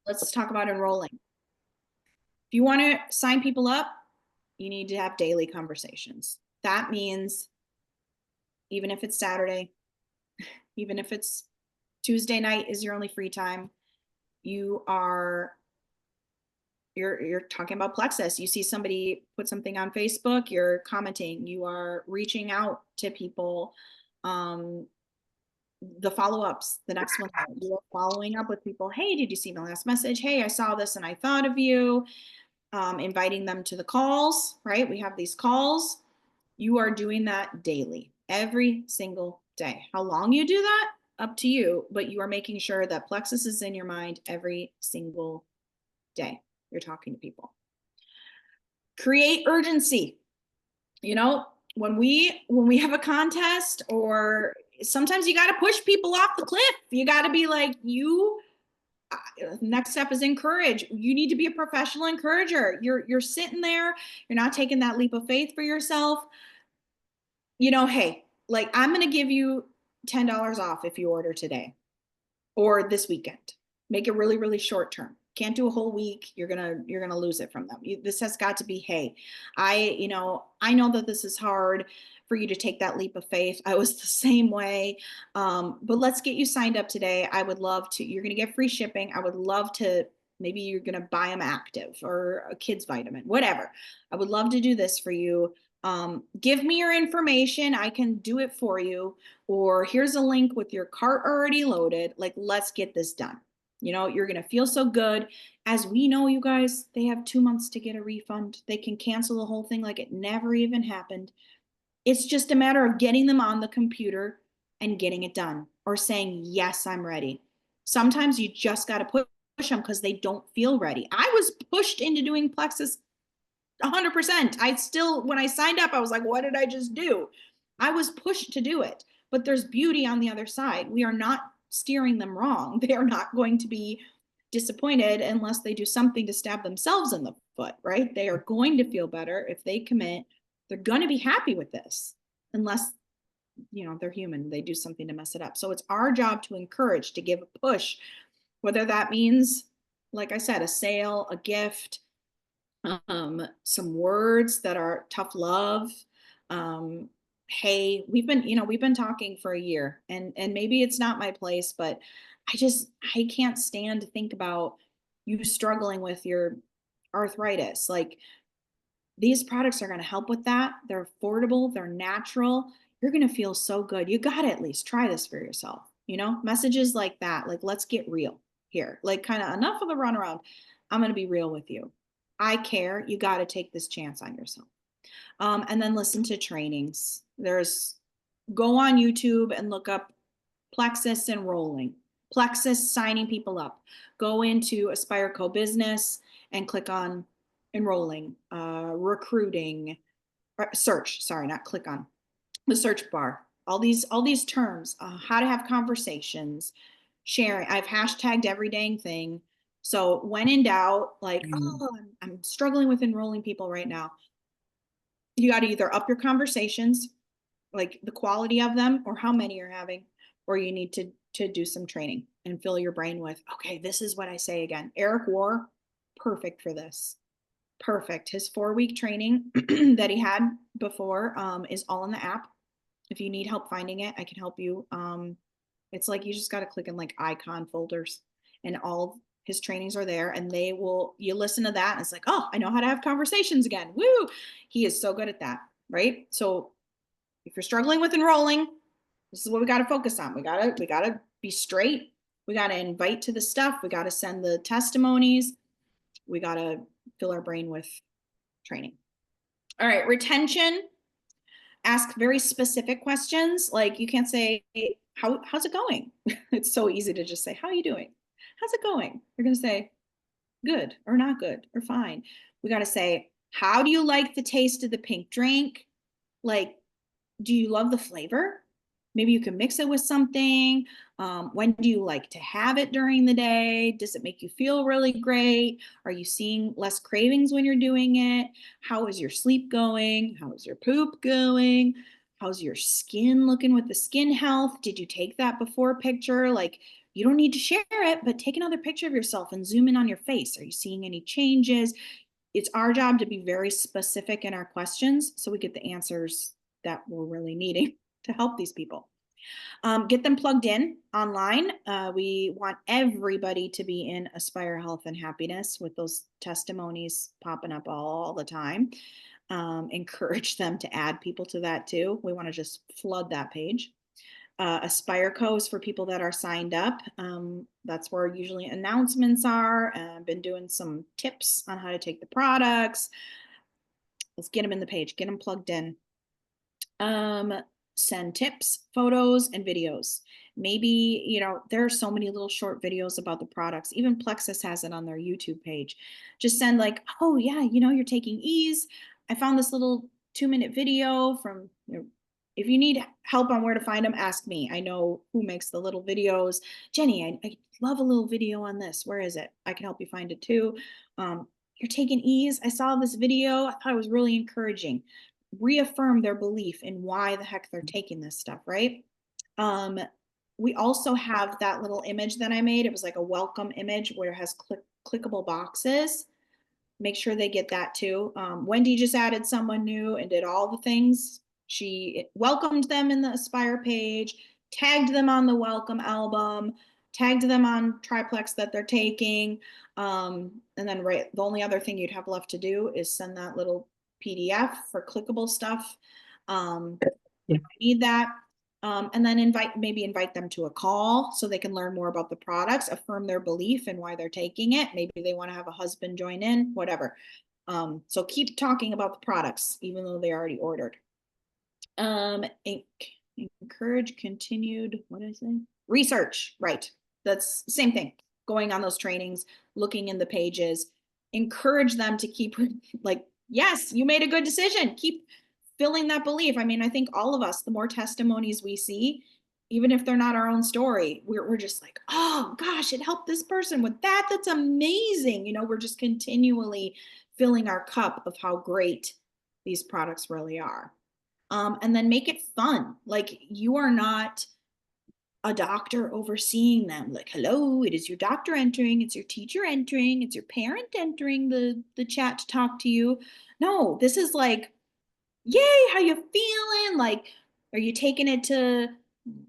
Let's talk about enrolling. If you want to sign people up, you need to have daily conversations. That means even if it's Saturday, even if it's Tuesday night is your only free time, you're talking about Plexus. You see somebody put something on Facebook, you're commenting, you are reaching out to people. The follow-ups, the next one, you're following up with people. Hey, did you see my last message? Hey, I saw this and I thought of you. Inviting them to the calls, right? We have these calls. You are doing that daily, every single day. How long you do that, up to you, but you are making sure that Plexus is in your mind every single day. You're talking to people. Create urgency. You know, when we have a contest, or sometimes you got to push people off the cliff. You got to be like, next step is encourage. You need to be a professional encourager. You're sitting there, you're not taking that leap of faith for yourself. You know, hey, like, I'm going to give you $10 off if you order today or this weekend. Make it really, really short term. Can't do a whole week. You're going to lose it from them. This has got to be, hey, I know that this is hard for you to take that leap of faith. I was the same way. But let's get you signed up today. I would love to, you're going to get free shipping. I would love to, maybe you're going to buy them Active or a kid's vitamin, whatever. I would love to do this for you. Give me your information. I can do it for you. Or here's a link with your cart already loaded. Like, let's get this done. You know, you're going to feel so good. As we know, you guys, they have 2 months to get a refund. They can cancel the whole thing like it never even happened. It's just a matter of getting them on the computer and getting it done, or saying, yes, I'm ready. Sometimes you just got to push them because they don't feel ready. I was pushed into doing Plexus 100%. I still, when I signed up, I was like, what did I just do? I was pushed to do it, but there's beauty on the other side. We are not steering them wrong. They are not going to be disappointed unless they do something to stab themselves in the foot, right? They are going to feel better if they commit. They're going to be happy with this, unless, you know, they're human. They do something to mess it up. So it's our job to encourage, to give a push, whether that means, like I said, a sale, a gift, some words that are tough love. Hey, we've been talking for a year, and maybe it's not my place, but I can't stand to think about you struggling with your arthritis. Like, these products are going to help with that. They're affordable, they're natural. You're going to feel so good. You got to at least try this for yourself. You know, messages like that, like, let's get real here. Like, kind of enough of the runaround. I'm going to be real with you. I care. You got to take this chance on yourself. And then listen to trainings. Go on YouTube and look up Plexus enrolling, Plexus signing people up. Go into Aspire Co Business and click on enrolling, recruiting, search, sorry, not click on, the search bar. All these terms, how to have conversations, sharing. I've hashtagged every dang thing. So when in doubt, like, oh, I'm struggling with enrolling people right now, you got to either up your conversations, like the quality of them or how many you're having, or you need to do some training and fill your brain with, okay, this is what I say again. Eric War, perfect for this. Perfect. His 4-week training that he had before is all in the app. If you need help finding it, I can help you. It's like you just got to click in like icon folders, and all his trainings are there, and you listen to that and it's like, oh, I know how to have conversations again. Woo. He is so good at that. Right. So if you're struggling with enrolling, this is what we got to focus on. We got to be straight. We got to invite to the stuff. We got to send the testimonies. We got to fill our brain with training. All right. Retention. Ask very specific questions. Like you can't say, how's it going? It's so easy to just say, how are you doing? How's it going? You're going to say good or not good or fine. We got to say, how do you like the taste of the pink drink? Like, do you love the flavor? Maybe you can mix it with something. When do you like to have it during the day? Does it make you feel really great? Are you seeing less cravings when you're doing it? How is your sleep going? How is your poop going? How's your skin looking with the skin health? Did you take that before picture? Like, you don't need to share it, but take another picture of yourself and zoom in on your face. Are you seeing any changes? It's our job to be very specific in our questions so we get the answers that we're really needing to help these people. Get them plugged in online. We want everybody to be in Aspire Health and Happiness with those testimonies popping up all the time. Encourage them to add people to that too. We want to just flood that page. Aspire Co is for people that are signed up. That's where usually announcements are. I've been doing some tips on how to take the products. Let's get them in the page, get them plugged in. Send tips, photos, and videos. Maybe, there are so many little short videos about the products. Even Plexus has it on their YouTube page. Just send like, oh yeah, you're taking ease. I found this little 2-minute video from, if you need help on where to find them, ask me. I know who makes the little videos. Jenny, I love a little video on this. Where is it? I can help you find it too. You're taking ease. I saw this video. I thought it was really encouraging. Reaffirm their belief in why the heck they're taking this stuff, right? We also have that little image that I made. It was like a welcome image where it has clickable boxes. Make sure they get that too. Wendy just added someone new and did all the things. She welcomed them in the Aspire page, tagged them on the welcome album, tagged them on Triplex that they're taking. And then the only other thing you'd have left to do is send that little PDF for clickable stuff. You need that. And then invite them to a call so they can learn more about the products, affirm their belief and why they're taking it. Maybe they want to have a husband join in, whatever. So keep talking about the products, even though they already ordered. Encourage continued, what did I say? Research, right. That's the same thing. Going on those trainings, looking in the pages, encourage them to keep like, yes, you made a good decision. Keep filling that belief. I mean, I think all of us, the more testimonies we see, even if they're not our own story, we're just like, oh gosh, it helped this person with that. That's amazing. We're just continually filling our cup of how great these products really are. And then make it fun. Like, you are not a doctor overseeing them. Like, hello, it is your doctor entering, it's your teacher entering, it's your parent entering the chat to talk to you. No, this is like, yay, how you feeling? Like, are you taking it to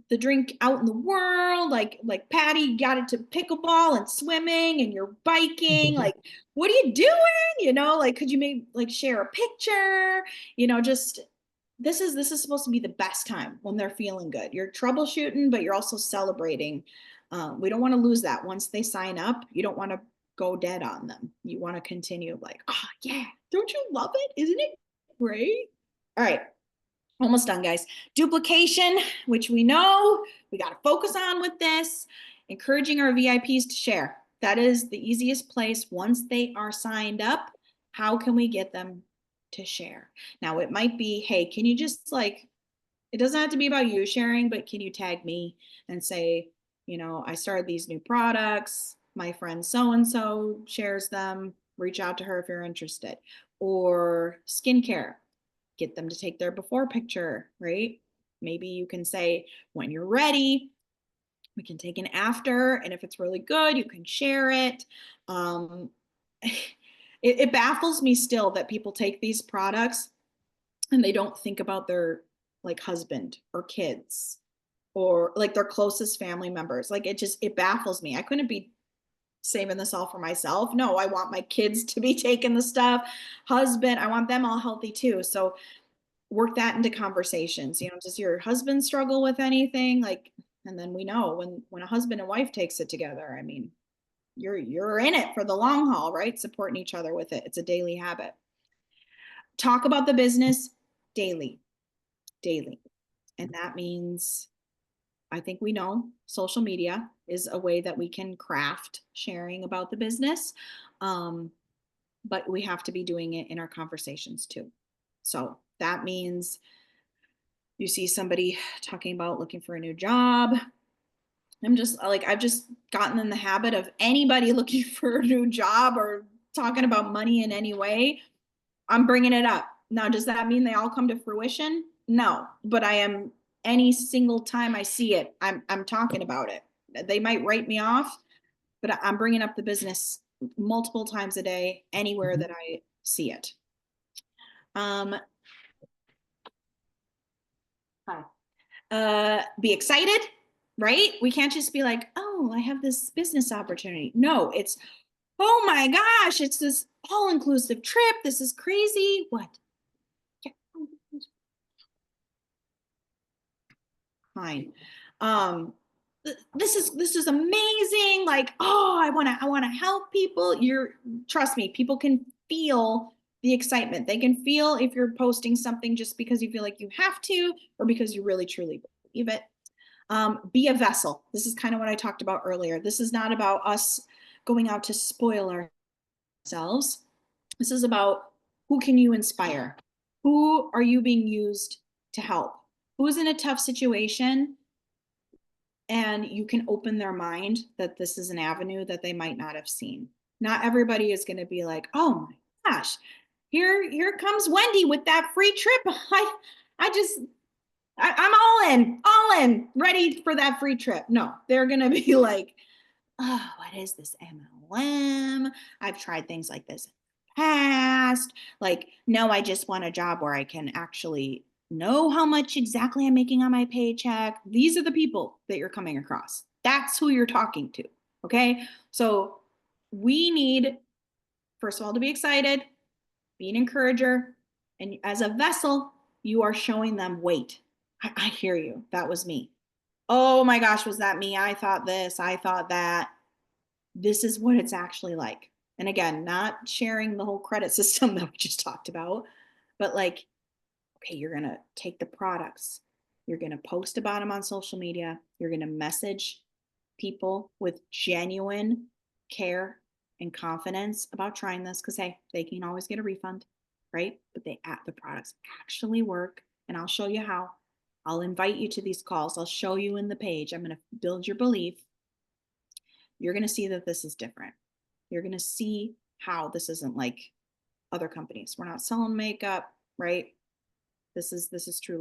the drink out in the world? Like Patty got it to pickleball and swimming, and you're biking. Like, what are you doing? Like, could you maybe like share a picture? Just this is supposed to be the best time when they're feeling good. You're troubleshooting, but you're also celebrating. We don't want to lose that. Once they sign up, you don't want to go dead on them. You want to continue like, oh yeah, don't you love it? Isn't it great? All right, almost done, guys. Duplication, which we know we got to focus on with this. Encouraging our VIPs to share. That is the easiest place. Once they are signed up, how can we get them to share? Now, it might be, hey, can you just it doesn't have to be about you sharing, but can you tag me and say, I started these new products. My friend so-and-so shares them. Reach out to her if you're interested. Or skincare. Get them to take their before picture, right? Maybe you can say, when you're ready, we can take an after. And if it's really good, you can share it. It baffles me still that people take these products and they don't think about their like husband or kids or like their closest family members. Like it baffles me. I couldn't be saving this all for myself. No, I want my kids to be taking the stuff, husband, I want them all healthy too. So work that into conversations. Does your husband struggle with anything? Like, and then we know when a husband and wife takes it together, I mean, you're in it for the long haul, right? Supporting each other with it. It's a daily habit. Talk about the business daily. And that means, I think we know social media is a way that we can craft sharing about the business. But we have to be doing it in our conversations too. So that means you see somebody talking about looking for a new job. I've just gotten in the habit of anybody looking for a new job or talking about money in any way, I'm bringing it up. Now, does that mean they all come to fruition? No, but I am, any single time I see it, I'm talking about it. They might write me off, but I'm bringing up the business multiple times a day, anywhere that I see it. Be excited, right? We can't just be like, oh, I have this business opportunity. No, it's, oh my gosh, it's this all-inclusive trip. This is crazy. What? Fine. This is amazing. Like, oh, I want to help people. Trust me, people can feel the excitement. They can feel if you're posting something just because you feel like you have to, or because you really truly believe it. Be a vessel. This is kind of what I talked about earlier. This is not about us going out to spoil ourselves. This is about, who can you inspire? Who are you being used to help? Who's in a tough situation and you can open their mind that this is an avenue that they might not have seen. Not everybody is going to be like, oh my gosh, here comes Wendy with that free trip. I'm all in, ready for that free trip. No, they're going to be like, oh, what is this MLM? I've tried things like this in the past. Like, no, I just want a job where I can actually know how much exactly I'm making on my paycheck. These are the people that you're coming across. That's who you're talking to. Okay. So we need, first of all, to be excited, be an encourager. And as a vessel, you are showing them, wait, I hear you. That was me. Oh my gosh, was that me? I thought this, I thought that. This is what it's actually like. And again, not sharing the whole credit system that we just talked about, but like, okay, you're going to take the products, you're going to post about them on social media, you're going to message people with genuine care and confidence about trying this, because hey, they can always get a refund, right? But the products actually work, and I'll show you how. I'll invite you to these calls. I'll show you in the page. I'm going to build your belief. You're going to see that this is different. You're going to see how this isn't like other companies. We're not selling makeup, right? This is true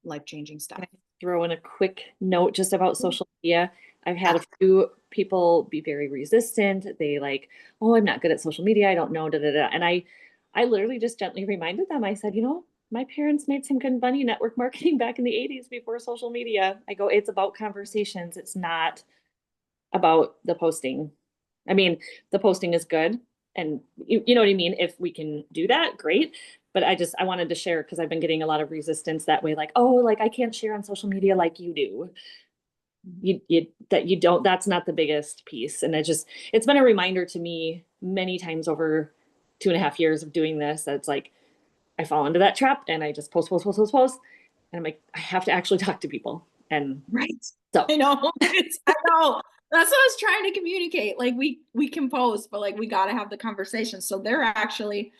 life-changing stuff. Can I throw in a quick note just about social media? I've had a few people be very resistant. They like, oh, I'm not good at social media. I don't know, da, da, da. And I literally just gently reminded them. I said, my parents made some good money network marketing back in the 80s before social media. I go, it's about conversations. It's not about the posting. I mean, the posting is good. And you know what I mean? If we can do that, great. But I wanted to share, because I've been getting a lot of resistance that way. Like, oh, like I can't share on social media like you do. You don't, that's not the biggest piece. And it's been a reminder to me many times over 2.5 years of doing this. That's like, I fall into that trap and I just post. And I'm like, I have to actually talk to people. And right. So I know. I know. That's what I was trying to communicate. Like we can post, but like we got to have the conversation. So they're actually,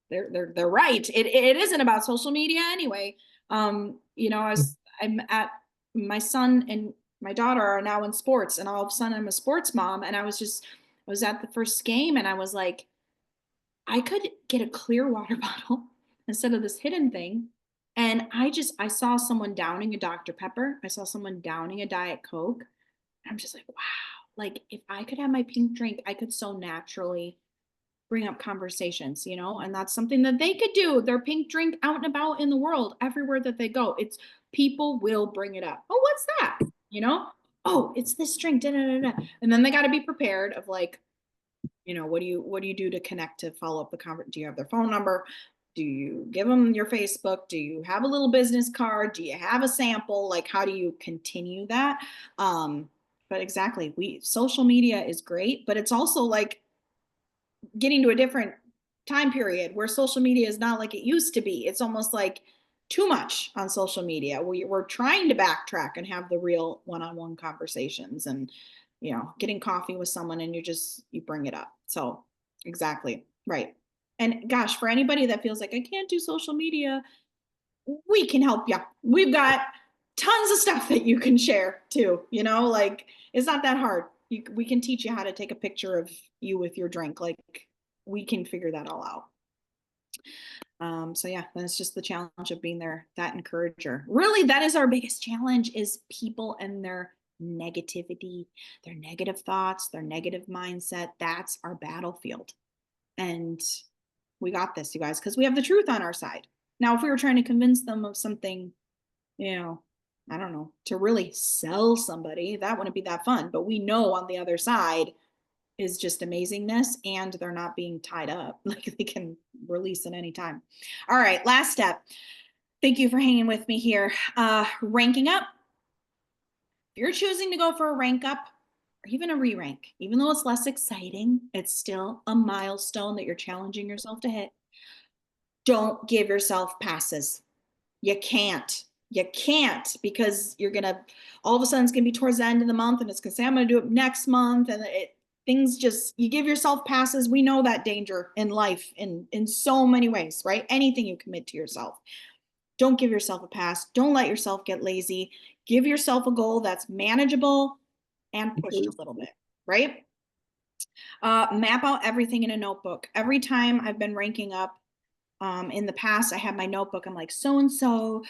they're right. It isn't about social media anyway. I'm at, my son and my daughter are now in sports, and all of a sudden I'm a sports mom. And I was at the first game, and I was like, I could get a clear water bottle instead of this hidden thing. And I saw someone downing a Dr. Pepper. I saw someone downing a Diet Coke. I'm just like, wow, like if I could have my pink drink, I could so naturally bring up conversations, you know, and that's something that they could do. Their pink drink out and about in the world, everywhere that they go. It's people will bring it up. Oh, what's that? You know? Oh, it's this drink. Da, da, da, da. And then they got to be prepared of like, you know, what do you do to connect to follow up the conversation? Do you have their phone number? Do you give them your Facebook? Do you have a little business card? Do you have a sample? Like, how do you continue that? But exactly, social media is great, but it's also like getting to a different time period where social media is not like it used to be. It's almost like too much on social media. We're trying to backtrack and have the real one-on-one conversations and, you know, getting coffee with someone and you bring it up. So exactly. Right. And gosh, for anybody that feels like I can't do social media, we can help you. We've got tons of stuff that you can share too. You know, like it's not that hard. We can teach you how to take a picture of you with your drink. Like we can figure that all out. So yeah, that's just the challenge of being there, that encourager. Really, that is our biggest challenge is people and their negativity, their negative thoughts, their negative mindset. That's our battlefield. And we got this, you guys, because we have the truth on our side. Now, if we were trying to convince them of something, you know, I don't know, to really sell somebody, that wouldn't be that fun. But we know on the other side is just amazingness and they're not being tied up. Like they can release at any time. All right, last step. Thank you for hanging with me here. Ranking up. If you're choosing to go for a rank up or even a re-rank, even though it's less exciting, it's still a milestone that you're challenging yourself to hit. Don't give yourself passes. You can't. You can't because you're going to, all of a sudden it's going to be towards the end of the month and it's going to say, I'm going to do it next month. And things just, you give yourself passes. We know that danger in life in so many ways, right? Anything you commit to yourself. Don't give yourself a pass. Don't let yourself get lazy. Give yourself a goal that's manageable and pushed a little bit, right? Map out everything in a notebook. Every time I've been ranking up, in the past, I had my notebook. I'm like, so-and-so,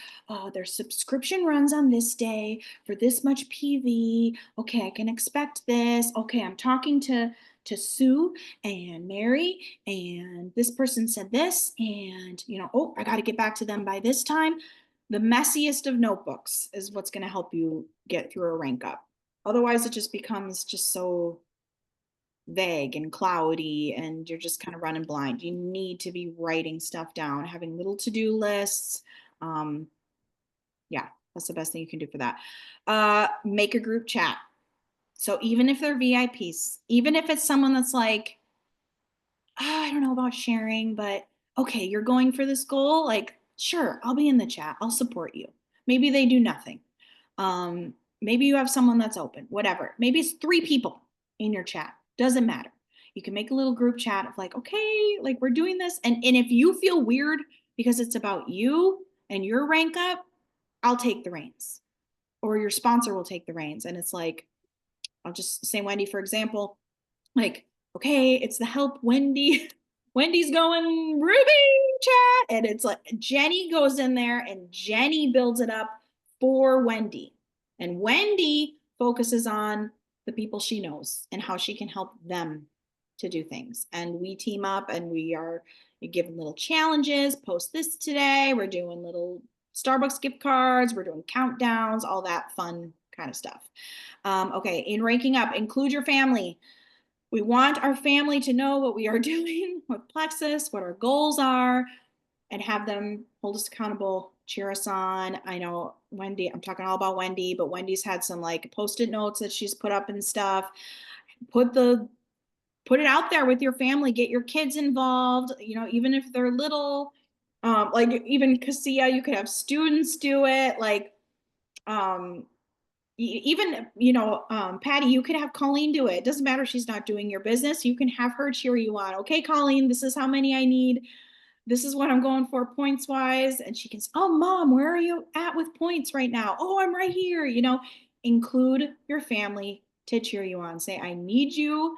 their subscription runs on this day for this much PV. Okay, I can expect this. Okay, I'm talking to Sue and Mary, and this person said this, and, you know, oh, I got to get back to them by this time. The messiest of notebooks is what's going to help you get through a rank up. Otherwise, it just becomes just so vague and cloudy and you're just kind of running blind. You need to be writing stuff down, having little to-do lists. Yeah, that's the best thing you can do for that. Make a group chat. So even if they're VIPs, even if it's someone that's like, oh, I don't know about sharing, but okay, you're going for this goal, like, sure, I'll be in the chat. I'll support you. Maybe they do nothing. Maybe you have someone that's open, whatever. Maybe it's 3 people in your chat. Doesn't matter. You can make a little group chat of like, okay, like we're doing this. And if you feel weird because it's about you and your rank up, I'll take the reins or your sponsor will take the reins. And it's like, I'll just say Wendy, for example, like, okay, it's the help Wendy. Wendy's going Ruby chat. And it's like Jenny goes in there and Jenny builds it up for Wendy. And Wendy focuses on the people she knows and how she can help them to do things. And we team up and we give them little challenges, post this today. We're doing little Starbucks gift cards. We're doing countdowns, all that fun kind of stuff. Okay, in ranking up, include your family. We want our family to know what we are doing with Plexus, what our goals are, and have them hold us accountable, cheer us on. I know Wendy, I'm talking all about Wendy, but Wendy's had some like Post-it notes that she's put up and stuff. Put it out there with your family, get your kids involved, you know, even if they're little, like even Cassia, you could have students do it. Like, even, you know, Patty, you could have Colleen do it. It doesn't matter if she's not doing your business. You can have her cheer you on. Okay, Colleen, this is how many I need. This is what I'm going for points wise. And she can say, oh, Mom, where are you at with points right now? Oh, I'm right here. You know, include your family to cheer you on. Say, I need you.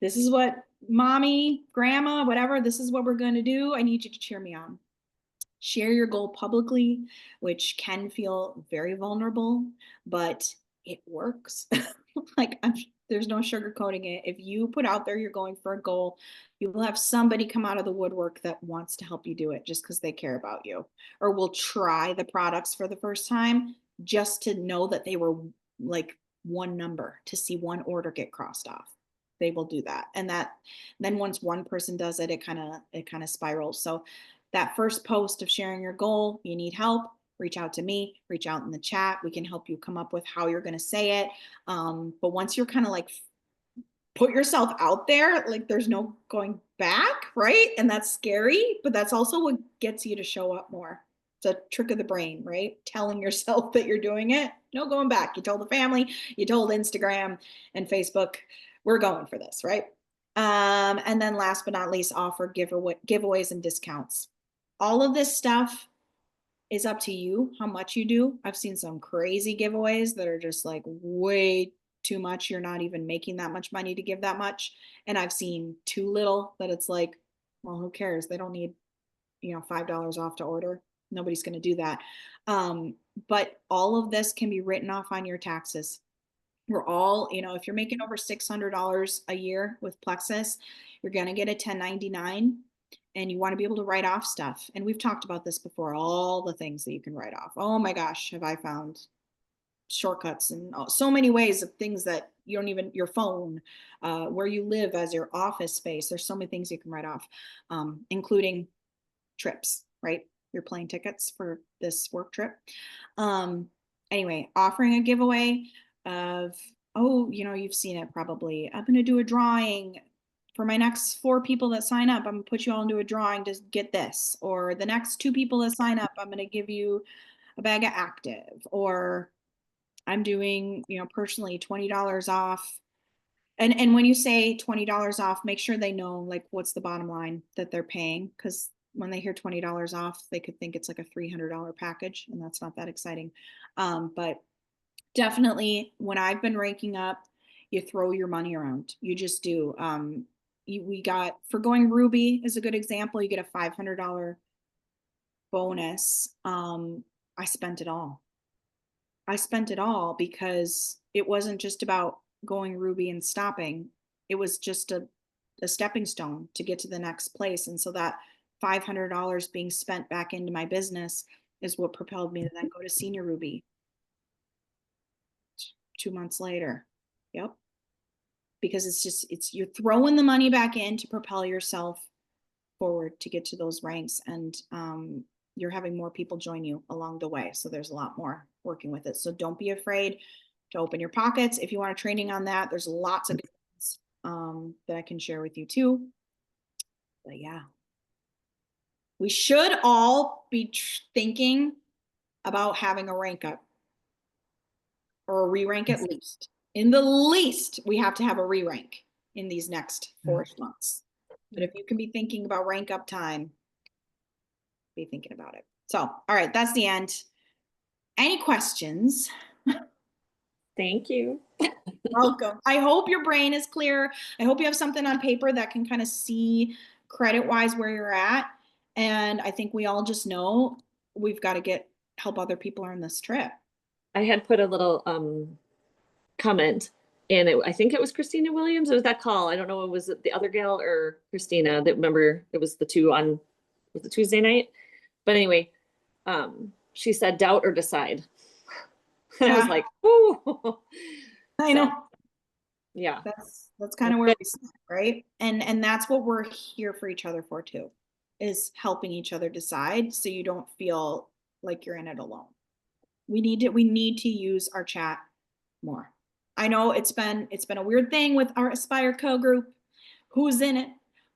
This is what mommy, grandma, whatever, this is what we're going to do. I need you to cheer me on. Share your goal publicly, which can feel very vulnerable, but it works. like there's no sugarcoating it. If you put out there you're going for a goal, you will have somebody come out of the woodwork that wants to help you do it just because they care about you, or will try the products for the first time just to know that they were like one number, to see one order get crossed off. They will do that. And that then once one person does it, it kind of spirals. So that first post of sharing your goal, you need help, reach out to me, reach out in the chat. We can help you come up with how you're going to say it. But once you're kind of like put yourself out there, like there's no going back, right? And that's scary, but that's also what gets you to show up more. It's a trick of the brain, right? Telling yourself that you're doing it, no going back. You told the family, you told Instagram and Facebook, we're going for this, right? And then last but not least, offer giveaways and discounts. All of this stuff is up to you, how much you do. I've seen some crazy giveaways that are just like way too much. You're not even making that much money to give that much. And I've seen too little that it's like, well, who cares? They don't need, $5 off to order. Nobody's going to do that. But all of this can be written off on your taxes. We're all, if you're making over $600 a year with Plexus, you're going to get a 1099, and you want to be able to write off stuff. And we've talked about this before, all the things that you can write off. Oh my gosh, have I found shortcuts and so many ways of things that you don't even, your phone, where you live as your office space. There's so many things you can write off, including trips, right? Your plane tickets for this work trip. Anyway, offering a giveaway of, you've seen it probably. I'm going to do a drawing for my next 4 people that sign up. I'm going to put you all into a drawing to get this. Or the next 2 people that sign up, I'm going to give you a bag of active. Or I'm doing, personally $20 off. And when you say $20 off, make sure they know like what's the bottom line that they're paying. Because when they hear $20 off, they could think it's like a $300 package, and that's not that exciting. But definitely when I've been ranking up, you throw your money around. You just do. We got, for going Ruby is a good example, you get a $500 bonus. I spent it all. I spent it all because it wasn't just about going Ruby and stopping. It was just a stepping stone to get to the next place. And so that $500 being spent back into my business is what propelled me to then go to Senior Ruby 2 months later. Yep. Because you're throwing the money back in to propel yourself forward to get to those ranks. And you're having more people join you along the way. So there's a lot more working with it. So don't be afraid to open your pockets. If you want a training on that, there's lots of things that I can share with you too. But yeah, we should all be thinking about having a rank up or a re-rank at least. In the least, we have to have a re-rank in these next 4 months. But if you can be thinking about rank up time, be thinking about it. So, all right, that's the end. Any questions? Thank you. Welcome. I hope your brain is clear. I hope you have something on paper that can kind of see credit-wise where you're at. And I think we all just know we've got to help other people earn this trip. I had put a little comment, and I think it was Christina Williams. It was that call. I don't know, was it the other gal or Christina that, remember, it was the 2 on, was it Tuesday night? But anyway, she said doubt or decide. I was like, ooh. I know. Yeah. That's kind of where we stand, right? And that's what we're here for each other for too, is helping each other decide so you don't feel like you're in it alone. We need to use our chat more. I know it's been a weird thing with our Aspire Co group. Who's in it?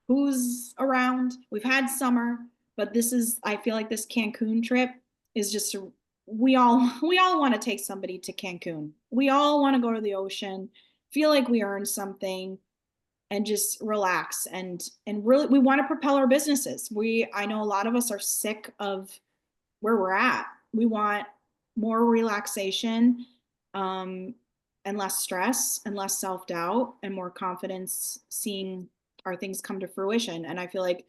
Who's around? We've had summer, but I feel like this Cancun trip is just we all want to take somebody to Cancun. We all want to go to the ocean, feel like we earned something, and just relax and really we want to propel our businesses. I know a lot of us are sick of where we're at. We want more relaxation, and less stress and less self-doubt and more confidence seeing our things come to fruition. And I feel like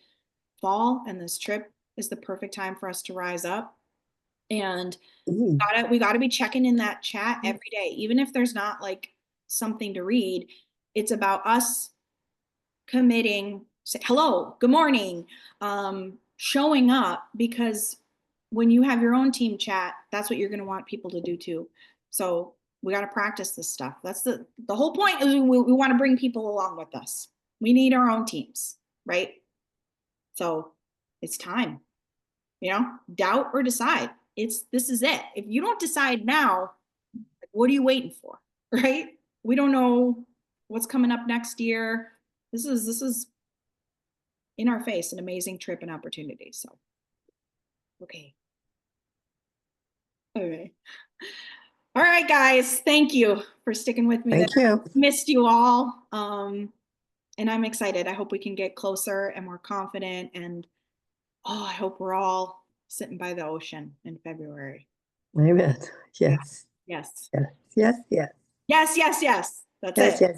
fall and this trip is the perfect time for us to rise up. And we got to be checking in that chat every day, even if there's not like something to read. It's about us committing, say, hello, good morning, showing up, because when you have your own team chat, that's what you're going to want people to do too. So we got to practice this stuff. That's the whole point is we want to bring people along with us. We need our own teams, right? So it's time, doubt or decide. This is it. If you don't decide now, what are you waiting for? Right? We don't know what's coming up next year. This is in our face, an amazing trip and opportunity. So, okay. Okay. All right, guys. Thank you for sticking with me. Thank you. Missed you all. And I'm excited. I hope we can get closer and more confident. And I hope we're all sitting by the ocean in February. Amen. Yes. Yes. Yes. Yes. Yes. Yes. Yes. Yes. That's Yes. it. Yes.